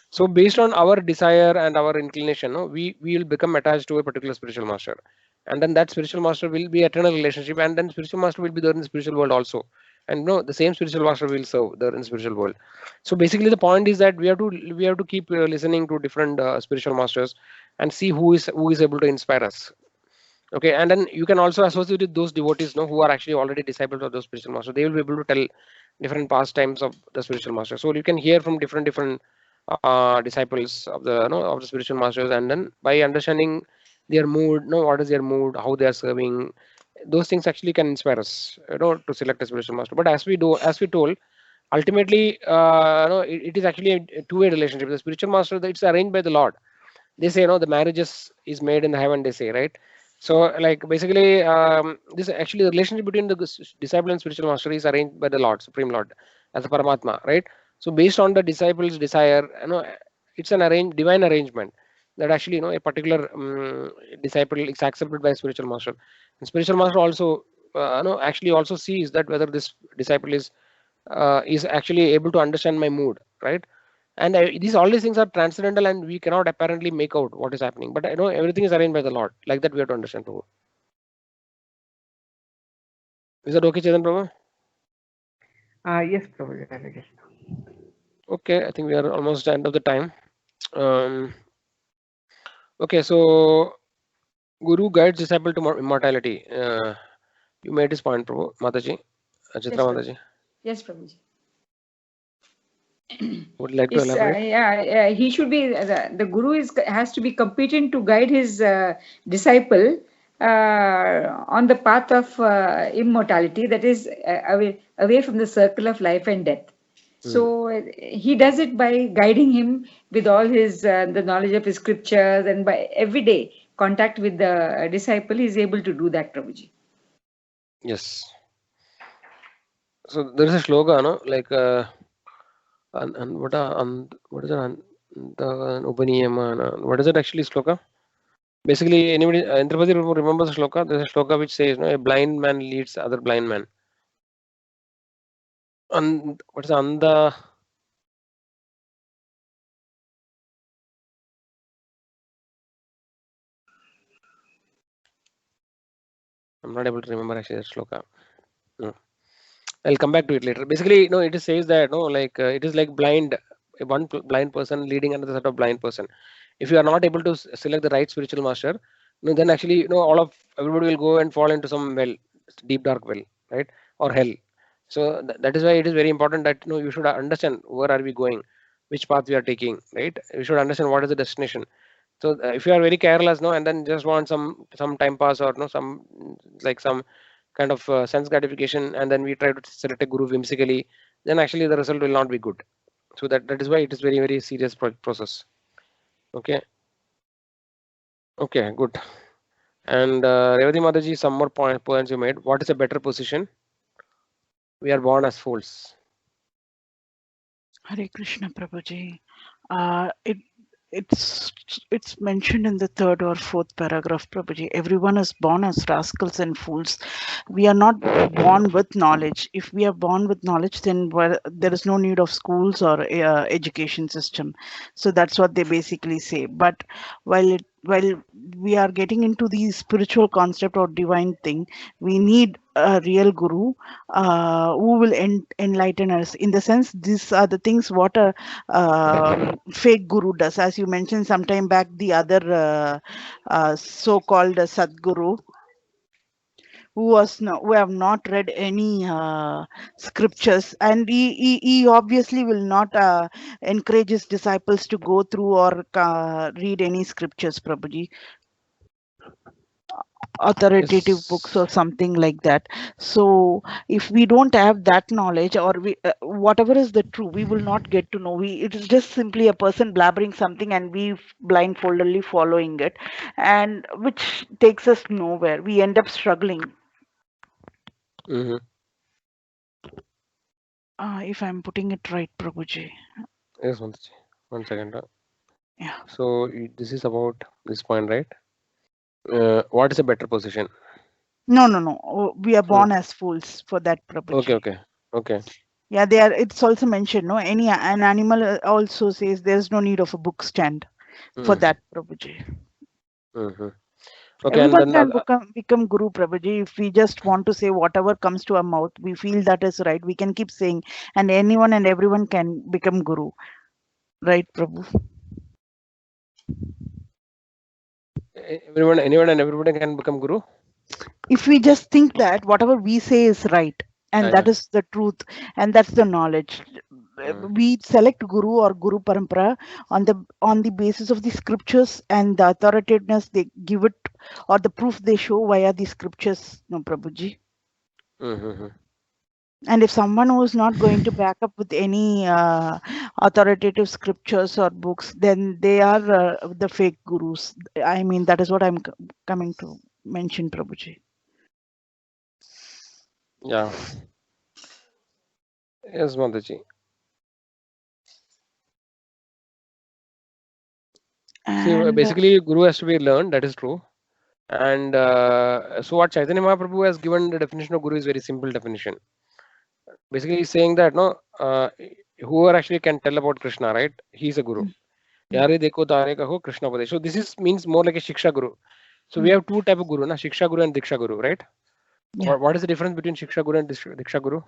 So based on our desire and our inclination, we will become attached to a particular spiritual master, and then that spiritual master will be eternal relationship, and then spiritual master will be there in the spiritual world also, and the same spiritual master will serve there in the spiritual world. So basically, the point is that we have to keep listening to different spiritual masters and see who is able to inspire us. Okay, and then you can also associate with those devotees who are actually already disciples of those spiritual masters. They will be able to tell different pastimes of the spiritual master. So you can hear from different disciples of the spiritual masters, and then by understanding their mood, what is their mood, how they are serving, those things actually can inspire us, to select a spiritual master. But as we told, ultimately, it is actually a two-way relationship. The spiritual master, it's arranged by the Lord. They say, the marriage is made in the heaven, they say, right? So like basically, this actually the relationship between the disciple and spiritual master is arranged by the Lord, Supreme Lord, as a Paramatma, right? So based on the disciple's desire, it's an divine arrangement that actually, a particular disciple is accepted by a spiritual master. And spiritual master also, actually also sees that whether this disciple is actually able to understand my mood, right? And all these things are transcendental, and we cannot apparently make out what is happening. But everything is arranged by the Lord. Like that, we have to understand, Prabhu. Is that okay, Chetan Prabhu? yes, Prabhuji. Hare Krishna. Okay, I think we are almost at the end of the time. Okay, so Guru guides disciple to immortality. You made his point, Prabhu. Mataji, Chitra Mataji. Yes, Prabhuji. Would you like to elaborate? He should be the Guru has to be competent to guide his disciple on the path of immortality, that is away from the circle of life and death. So he does it by guiding him with all his the knowledge of his scriptures, and by everyday contact with the disciple, he is able to do that, Prabhuji. Yes. So there is a shloka, like and what is it? The Upaniyama. What is it actually, shloka? Basically, anybody, Indrapati remembers the shloka? There's a shloka which says, no, a blind man leads other blind man. What's Anda? I'm not able to remember actually that shloka. No. I'll come back to it later. Basically, no, it says that no, like it is like blind, one blind person leading another set of blind person. If you are not able to select the right spiritual master, no, then actually, all of everybody will go and fall into some well, deep dark well, right, or hell. So that is why it is very important that you should understand where are we going, which path we are taking, right? You should understand what is the destination. So if you are very careless, no, and then just want some time pass or no, some like some kind of sense gratification, and then we try to select a guru whimsically, then actually the result will not be good. So that is why it is very, very serious process. Okay. Okay, good. And Revati Mataji, some more points you made. What is a better position? We are born as fools. Hare Krishna, Prabhuji. It's mentioned in the third or fourth paragraph, Prabhuji. Everyone is born as rascals and fools. We are not born with knowledge. If we are born with knowledge, then there is no need of schools or education system. So that's what they basically say. But while we are getting into the spiritual concept or divine thing, we need a real guru who will enlighten us. In the sense, these are the things what a fake guru does. As you mentioned sometime back, the other so-called Sadguru, who have not read any scriptures, and he obviously will not encourage his disciples to go through or read any scriptures, Prabhuji, authoritative books or something like that. So if we don't have that knowledge, or we whatever is the true, we will not get to know. It is just simply a person blabbering something and we blindfoldedly following it, and which takes us nowhere. We end up struggling. If I'm putting it right, Prabhuji. Yes, one second. Yeah. So this is about this point, right? What is a better position? No. We are born as fools for that, Prabhuji. Okay. Yeah, they are. It's also mentioned. No, an animal also says there's no need of a book stand for that, Prabhuji. Okay, everyone can become guru, Prabhuji. If we just want to say whatever comes to our mouth, we feel that is right, we can keep saying, and anyone and everyone can become guru, right, Prabhu? Anyone and everybody can become guru? If we just think that whatever we say is right, and that is the truth, and that's the knowledge, we select guru or guru parampara on the basis of the scriptures and the authoritativeness they give it, or the proof they show via the scriptures, no, Prabhuji. And if someone who is not going to back up with any authoritative scriptures or books, then they are the fake gurus. I mean, that is what I'm coming to mention, Prabhuji. Yeah. Yes, Mataji. See, basically, guru has to be learned. That is true. And so what Chaitanya Mahaprabhu has given the definition of guru is very simple definition. Basically, he's saying that whoever actually can tell about Krishna, right? He's a guru. Yare dekho tare kaho Krishna Pade. So this means more like a Shiksha Guru. So we have two type of guru, na? Shiksha Guru and Diksha Guru, right? Yeah. What is the difference between Shiksha Guru and Diksha Guru?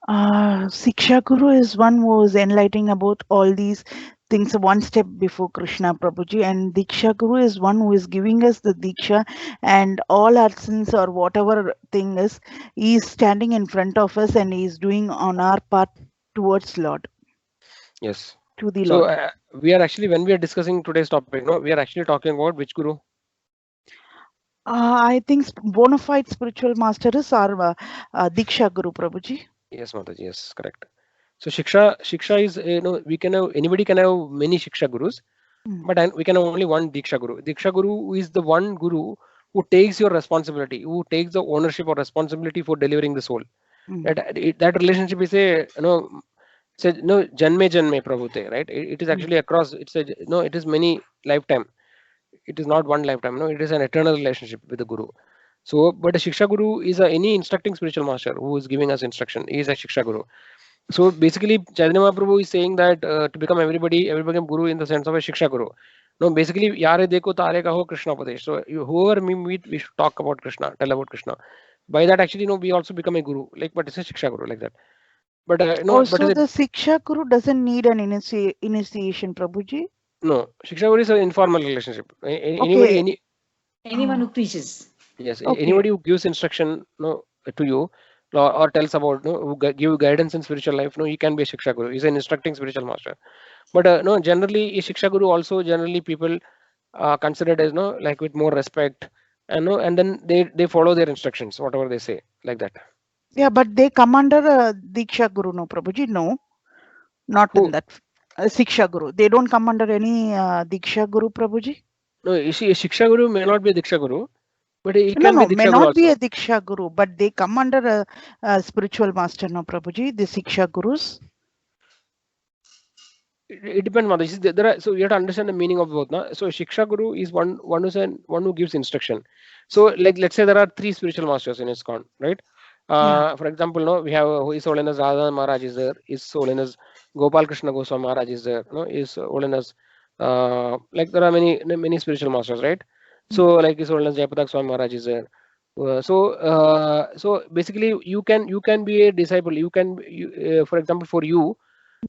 Shiksha Guru is one who is enlightening about all these things one step before Krishna, Prabhuji, and Diksha Guru is one who is giving us the Diksha, and all our sins or whatever thing is, he is standing in front of us and he is doing on our path towards Lord. Yes. To the Lord. So we are actually, when we are discussing today's topic, we are actually talking about which Guru? I think bona fide spiritual master is our Diksha Guru, Prabhuji. Yes, Mataji, yes, correct. So Shiksha is, we can have, anybody can have many Shiksha Gurus, but we can have only one Diksha Guru. Diksha Guru is the one Guru who takes your responsibility, who takes the ownership or responsibility for delivering the soul. That relationship is janme Prabhute, right? It is actually across, it is many lifetime. it is not one lifetime. No, it is an eternal relationship with the guru. So, but a Shiksha Guru is any instructing spiritual master who is giving us instruction. He is a Shiksha Guru. So basically, Chaitanya Mahaprabhu is saying that to become everybody guru in the sense of a Shiksha Guru. No, basically, yare dekho tare kaho Krishna Padesh. So whoever we meet, we should talk about Krishna, tell about Krishna. By that, actually, we also become a guru. Like, but it's a Shiksha Guru like that. But also, the Shiksha Guru doesn't need an initiation, Prabhuji. No, Shiksha Guru is an informal relationship. Okay. Anyone who preaches. Yes, Okay. anybody who gives instruction to you or tells about who give guidance in spiritual life, he can be a Shiksha Guru. He's an instructing spiritual master. But no, generally, a Shiksha Guru also generally people considered as like with more respect and then they follow their instructions, whatever they say, like that. Yeah, but they come under Diksha Guru, no, Prabhuji? No, not Who? in that. Shiksha Guru. They don't come under any Diksha Guru, Prabhuji? No, you see, a Shiksha Guru may not be a Diksha Guru, but he can be Diksha may Guru not also. be a Diksha Guru, but they come under a spiritual master, no, Prabhuji, the Shiksha Gurus. It depends, Mataji. There are, so you have to understand the meaning of both. Na? So Shiksha Guru is one who gives instruction. So like let's say there are 3 spiritual masters in ISKCON, right? For example, we have His Holiness Radha Maharaj is there, His Holiness Gopal Krishna Goswami Maharaj is there, His Holiness like there are many spiritual masters, right? So like His Holiness Jayapatak Swami Maharaj is there. So basically you can be a disciple. You can for example for you.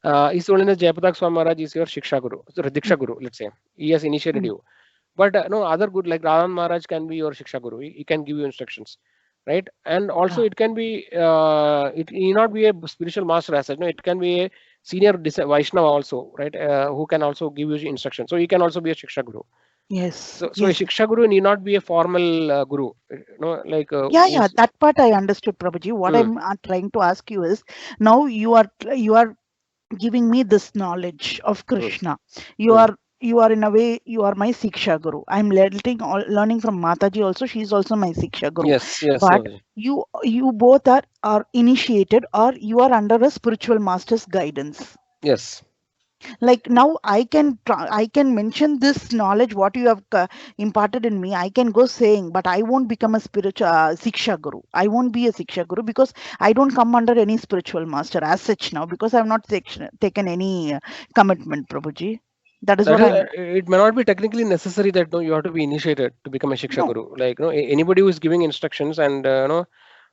His Holiness Jayapatak Swami Maharaj is your Shiksha Guru, so Diksha Guru, let's say. He has initiated you. But no, other good like Radhan Maharaj can be your Shiksha Guru. He can give you instructions, right? And also it can be, it need not be a spiritual master as such. No, it can be a senior Vaishnava also, right? Who can also give you instructions. So he can also be a Shiksha Guru. Yes. So a Shiksha Guru need not be a formal Guru. Like yeah, that part I understood, Prabhuji. What I'm trying to ask you is, now you are giving me this knowledge of Krishna. You are in a way, you are my Shiksha Guru. I'm learning from Mataji also. She's also my Shiksha Guru. Yes. But you both are initiated, or you are under a spiritual master's guidance. Yes. Like now I can mention this knowledge what you have imparted in me. I can go saying, but I won't become a spiritual Shiksha Guru. I won't be a Shiksha Guru because I don't come under any spiritual master as such now, because I have not taken any commitment, Prabhuji. That is what it may not be technically necessary that you have to be initiated to become a Shiksha Guru. Like anybody who is giving instructions and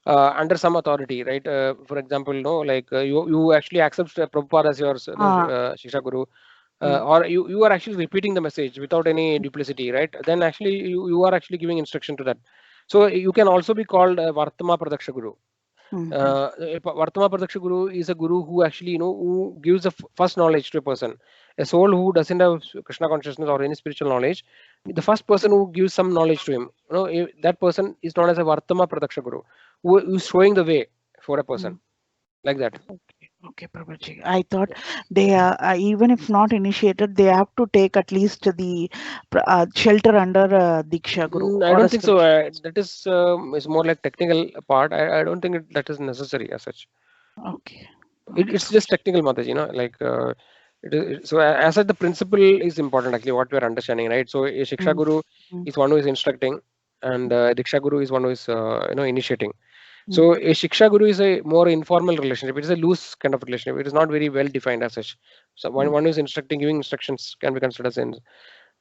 under some authority, right? For example, like you actually accept Prabhupada as your Shiksha Guru, or you are actually repeating the message without any duplicity, right? Then actually you are actually giving instruction to that. So you can also be called Vartama Pradaksha Guru. Vartama Pradaksha Guru is a guru who actually who gives the first knowledge to a person. A soul who doesn't have Krishna consciousness or any spiritual knowledge, the first person who gives some knowledge to him, that person is known as a Vartama Pradaksha Guru, who is showing the way for a person, like that. Okay, Prabhuji. I thought they are, even if not initiated, they have to take at least the shelter under Diksha Guru. I don't think so. That is more like technical part. I don't think that is necessary as such. Okay. It's just technical, Mataji, like so as such the principle is important actually, what we are understanding, right? So a Shiksha Guru is one who is instructing, and Diksha Guru is one who is initiating. So a Shiksha Guru is a more informal relationship. It is a loose kind of relationship. It is not very well defined as such. So one who is instructing, giving instructions can be considered as in,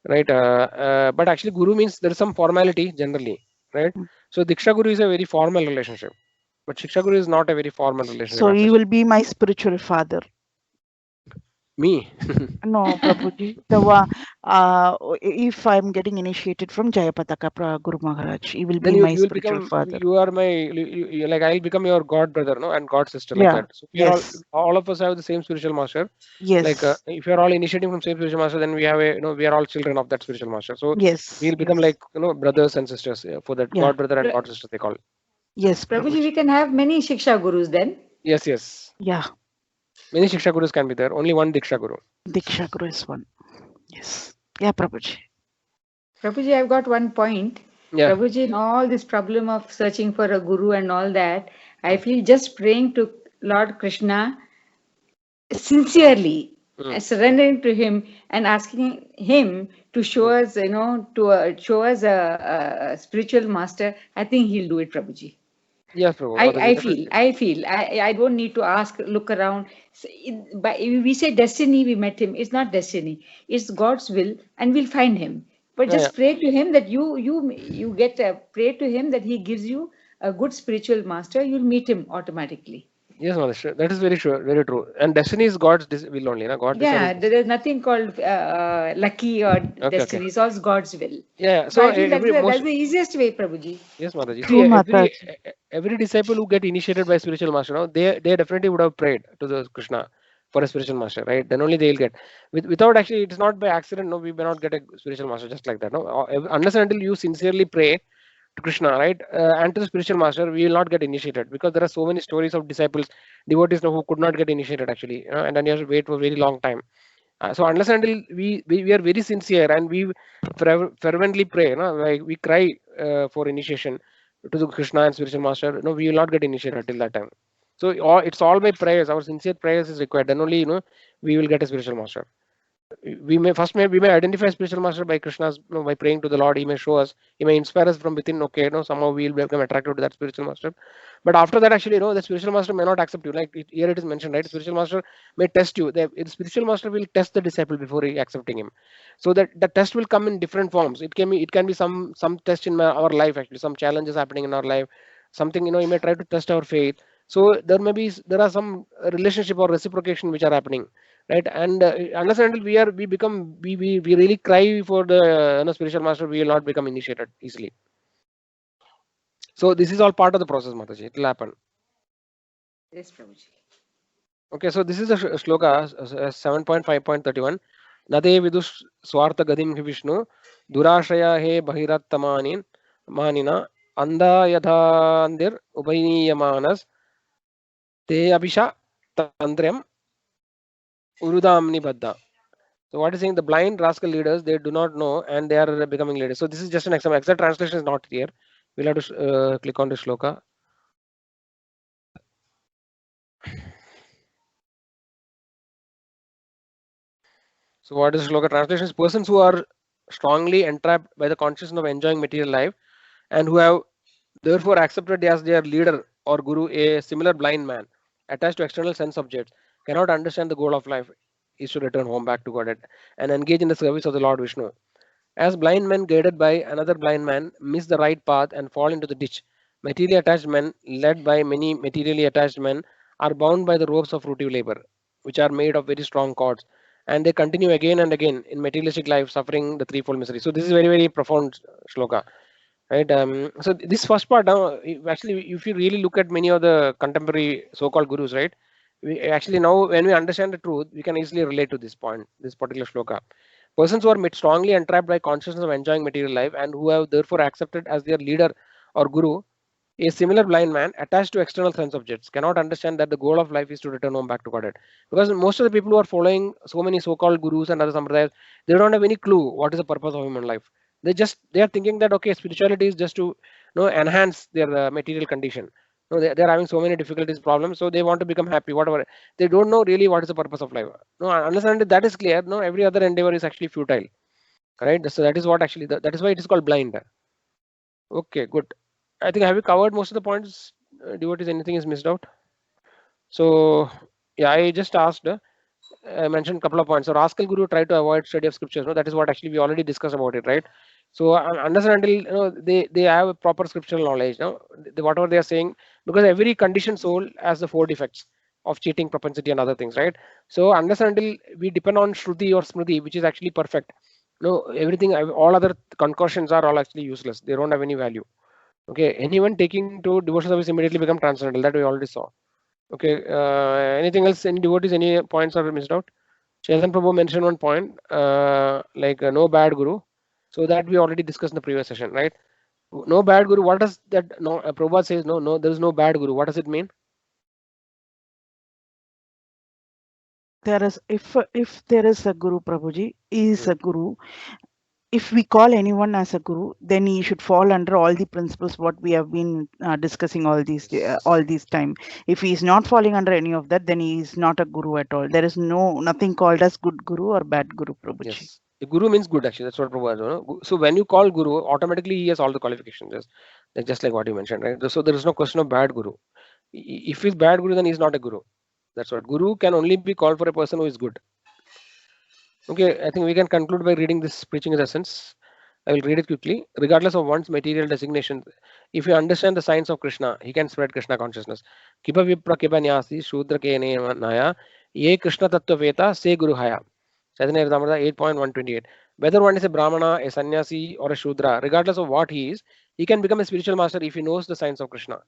right? But actually Guru means there is some formality generally, right? So Diksha Guru is a very formal relationship, but Shiksha Guru is not a very formal relationship. So he will be my spiritual father. Me? No, Prabhuji. If I'm getting initiated from Jayapataka Guru Maharaj, he will be my spiritual father. You are my, like I'll become your god brother, and god sister, like that. So all of us have the same spiritual master. Yes. Like if you are all initiating from same spiritual master, then we have we are all children of that spiritual master. So we'll become like brothers and sisters for that god brother and god sister they call. Yes, Prabhuji, we can have many Shiksha Gurus then. Yes. Yeah. Many Shiksha Gurus can be there. Only one Diksha Guru. Diksha Guru is one. Yes. Yeah, Prabhuji. Prabhuji, I've got one point. Yeah. Prabhuji, in all this problem of searching for a guru and all that, I feel just praying to Lord Krishna sincerely, surrendering to him and asking him to show us, to show us a spiritual master, I think he'll do it, Prabhuji. Yes, Prabhu. I don't need to ask, look around. But we say destiny, we met him. It's not destiny. It's God's will, and we'll find him. But just pray to him that you get pray to him that he gives you a good spiritual master. You'll meet him automatically. Yes, Mother, that is very true. And destiny is God's will only, na? God. Yeah, there is nothing called lucky or destiny. It's all God's will. Yeah. So I think that's the easiest way, Prabhuji. Yes, Mataji. True, See, every disciple who get initiated by spiritual master, no, they definitely would have prayed to the Krishna for a spiritual master, right? Then only they'll get. Without actually, it's not by accident. No, we may not get a spiritual master just like that. No, unless and until you sincerely pray to Krishna, right, and to the spiritual master, we will not get initiated, because there are so many stories of disciples, devotees, who could not get initiated actually, and then you have to wait for a very long time. So unless and until we are very sincere and we fervently pray, like we cry for initiation to the Krishna and spiritual master, we will not get initiated till that time. So it's all by prayers. Our sincere prayers is required. Then only we will get a spiritual master. We may identify spiritual master by Krishna's, by praying to the Lord. He may show us, he may inspire us from within. Okay, somehow we will become attracted to that spiritual master. But after that, actually, the spiritual master may not accept you. Like here it is mentioned, right? Spiritual master may test you. The spiritual master will test the disciple before accepting him. So that the test will come in different forms. It can be some test in our life, actually, some challenges happening in our life. Something, he may try to test our faith. So there are some relationship or reciprocation which are happening. Right, and unless and until we really cry for the spiritual master, we will not become initiated easily. So this is all part of the process, Mataji. It will happen. Yes, Prabhuji. Okay, so this is a shloka 7.5.31. Nade vidus swartha gadim hi Vishnu durashaya he bahirattamanin manina anda yadhandir upayniyamanas te abhisha tandryam Urudamni Baddha. So what is saying? The blind rascal leaders, they do not know and they are becoming leaders. So this is just an example. Exact translation is not here. We'll have to click on the shloka. So what is shloka translation? Is persons who are strongly entrapped by the consciousness of enjoying material life and who have therefore accepted as their leader or guru a similar blind man attached to external sense objects, cannot understand the goal of life is to return home back to God and engage in the service of the Lord Vishnu. As blind men guided by another blind man miss the right path and fall into the ditch, materially attached men led by many materially attached men are bound by the ropes of fruitive labor, which are made of very strong cords, and they continue again and again in materialistic life, suffering the threefold misery. So this is very, very profound shloka. Right. So this first part now, actually, if you really look at many of the contemporary so-called gurus, right, we actually now when we understand the truth, we can easily relate to this point, this particular shloka. Persons who are strongly entrapped by consciousness of enjoying material life and who have therefore accepted as their leader or guru a similar blind man attached to external sense objects cannot understand that the goal of life is to return home back to Godhead. Because most of the people who are following so many so-called gurus and other sampradayas, they don't have any clue what is the purpose of human life. They are thinking that okay, spirituality is just to enhance their material condition. No, they're having so many difficulties, problems, so they want to become happy, whatever. They don't know really what is the purpose of life. No, understand that is clear. No, every other endeavor is actually futile, right? So that is what actually that is why it is called blind. Okay, good. I think have we covered most of the points, devotees? Anything is missed out? So yeah, I just asked. I mentioned a couple of points. So rascal guru tried to avoid study of scriptures. No, that is what actually we already discussed about it, right? So understand until they have a proper scriptural knowledge. Whatever they are saying, because every conditioned soul has the 4 defects of cheating, propensity, and other things, right? So understand until we depend on Shruti or Smriti, which is actually perfect. Everything, all other concoctions are all actually useless. They don't have any value. Okay, anyone taking to devotional service immediately become transcendental. That we already saw. Okay, anything else? Any devotees? Any points are missed out? Chetan Prabhu mentioned one point, like no bad guru. So that we already discussed in the previous session, right? No bad guru. What does that? No, Prabhupada says no. There is no bad guru. What does it mean? There is if there is a guru, Prabhuji is a guru. If we call anyone as a guru, then he should fall under all the principles what we have been discussing all these time. If he is not falling under any of that, then he is not a guru at all. There is nothing called as good guru or bad guru, Prabhuji. Yes, The guru means good, actually. That's what Prabhupada, so when you call guru, automatically he has all the qualifications, just like what you mentioned, right? So there is no question of bad guru. If he's bad guru, then he's not a guru. That's what. Guru can only be called for a person who is good. Okay, I think we can conclude by reading this preaching essence. I will read it quickly. Regardless of one's material designation, if you understand the science of Krishna, he can spread Krishna consciousness. Kipa vipra kipa nyasi shudra ke naya ye Krishna tattva veta se guru haya. Chaitanya Charitamrita 8.128. Whether one is a Brahmana, a sannyasi, or a Shudra, regardless of what he is, he can become a spiritual master if he knows the science of Krishna.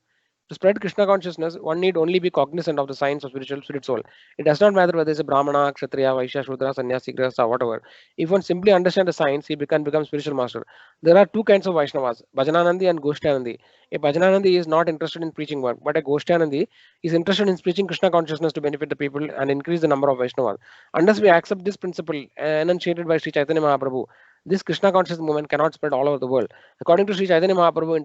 To spread Krishna consciousness, one need only be cognizant of the science of spirit soul. It does not matter whether it's a Brahmana, Kshatriya, Vaishya, Shudra, Sannyasi, Grihastha, whatever. If one simply understands the science, he can become spiritual master. There are two kinds of Vaishnavas, Bhajananandi and Goshtanandi. A Bhajananandi is not interested in preaching work, but a Goshtanandi is interested in preaching Krishna consciousness to benefit the people and increase the number of Vaishnavas. Unless we accept this principle enunciated by Sri Chaitanya Mahaprabhu, this Krishna conscious movement cannot spread all over the world. According to Sri Chaitanya Mahaprabhu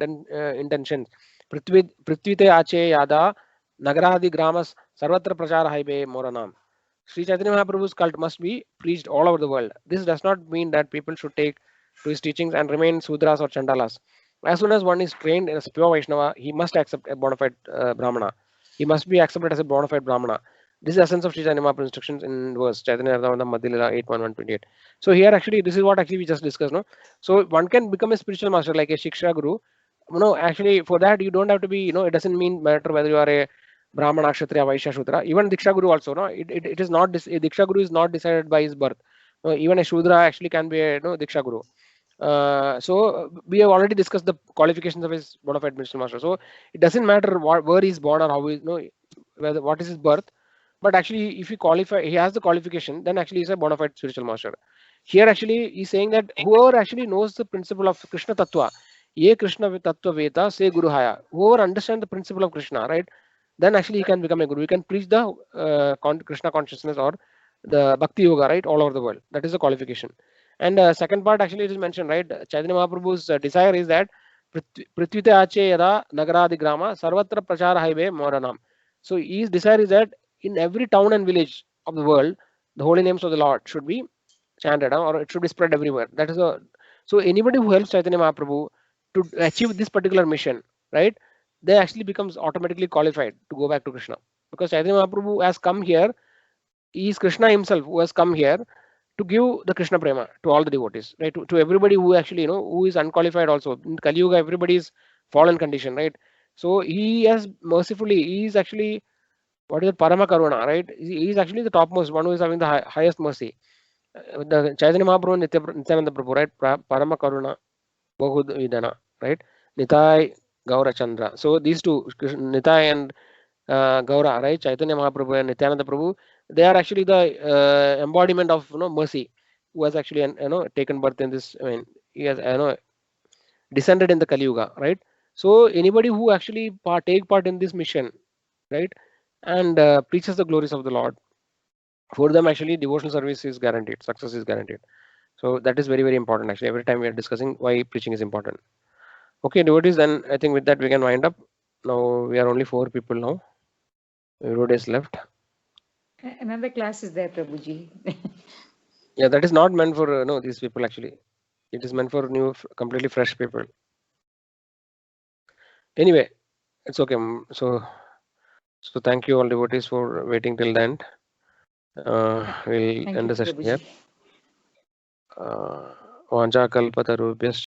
intentions, पृथ्वीते आचे यादा नगरादि grams सर्वत्र प्रचार highway मोरनाम. Sri Chaitanya Mahaprabhu's cult must be preached all over the world. This does not mean that people should take to his teachings and remain Sudras or Chandalas. As soon as one is trained as a pure Vaishnava, he must accept a bona fide Brahmana. He must be accepted as a bona fide Brahmana. This is the essence of Sri Chaitanya Mahaprabhu's instructions in verse Chaitanya Charitamrita Madhya-lila 8.128. So here actually this is what actually we just discussed. No? So one can become a spiritual master like a Shiksha Guru. No, actually for that you don't have to be, it doesn't mean matter whether you are a Brahmana, Kshatriya, Vaishya, Shudra. Even Diksha Guru also, no, it is not, Diksha Guru is not decided by his birth. No, even a Shudra actually can be a Diksha Guru. So we have already discussed the qualifications of his bona fide spiritual master. So it doesn't matter where he's born or how he, whether what is his birth, but actually if he qualify, he has the qualification, then actually he's a bona fide spiritual master. Here actually he's saying that whoever actually knows the principle of Krishna Tattva, ye Krishna Tattva Veta se Guru Haya, whoever understands the principle of Krishna, right, then actually he can become a guru. He can preach the Krishna consciousness or the Bhakti Yoga, right, all over the world. That is the qualification. And second part actually it is mentioned, right, Chaitanya Mahaprabhu's desire is that Prithvite Ache Yada Nagaradi Grama Sarvatra Prachara Haibe Moranam. So his desire is that in every town and village of the world, the holy names of the Lord should be chanted or it should be spread everywhere. That is so anybody who helps Chaitanya Mahaprabhu to achieve this particular mission, right, they actually becomes automatically qualified to go back to Krishna, because Chaitanya Mahaprabhu has come here. He is Krishna himself who has come here to give the Krishna Prema to all the devotees, right? To everybody who actually, who is unqualified also. In Kali Yuga, everybody is fallen condition, right? So he has mercifully, he is actually, what is it, Parama Karuna, right? He is actually the topmost, one who is having the highest mercy. The Chaitanya Mahaprabhu, Nityananda Prabhu, right? Parama Karuna, Bahud Vidana, right? Nitai, Gaura Chandra. So these two, Nitai and Gaura, right? Chaitanya Mahaprabhu and Nityananda Prabhu, they are actually the embodiment of mercy, who has actually taken birth in this. I mean, he has descended in the Kali Yuga, right? So anybody who actually take part in this mission, right, and preaches the glories of the Lord, for them actually devotional service is guaranteed, success is guaranteed. So that is very, very important. Actually, every time we are discussing why preaching is important. Okay, devotees, then I think with that we can wind up. Now we are only 4 people now. Everybody is left. Another class is there, Prabhuji. Yeah, that is not meant for these people actually. It is meant for new, completely fresh people. Anyway, it's okay. So thank you all devotees for waiting till the end. We'll end the session here. Vanja kalpatarubhyas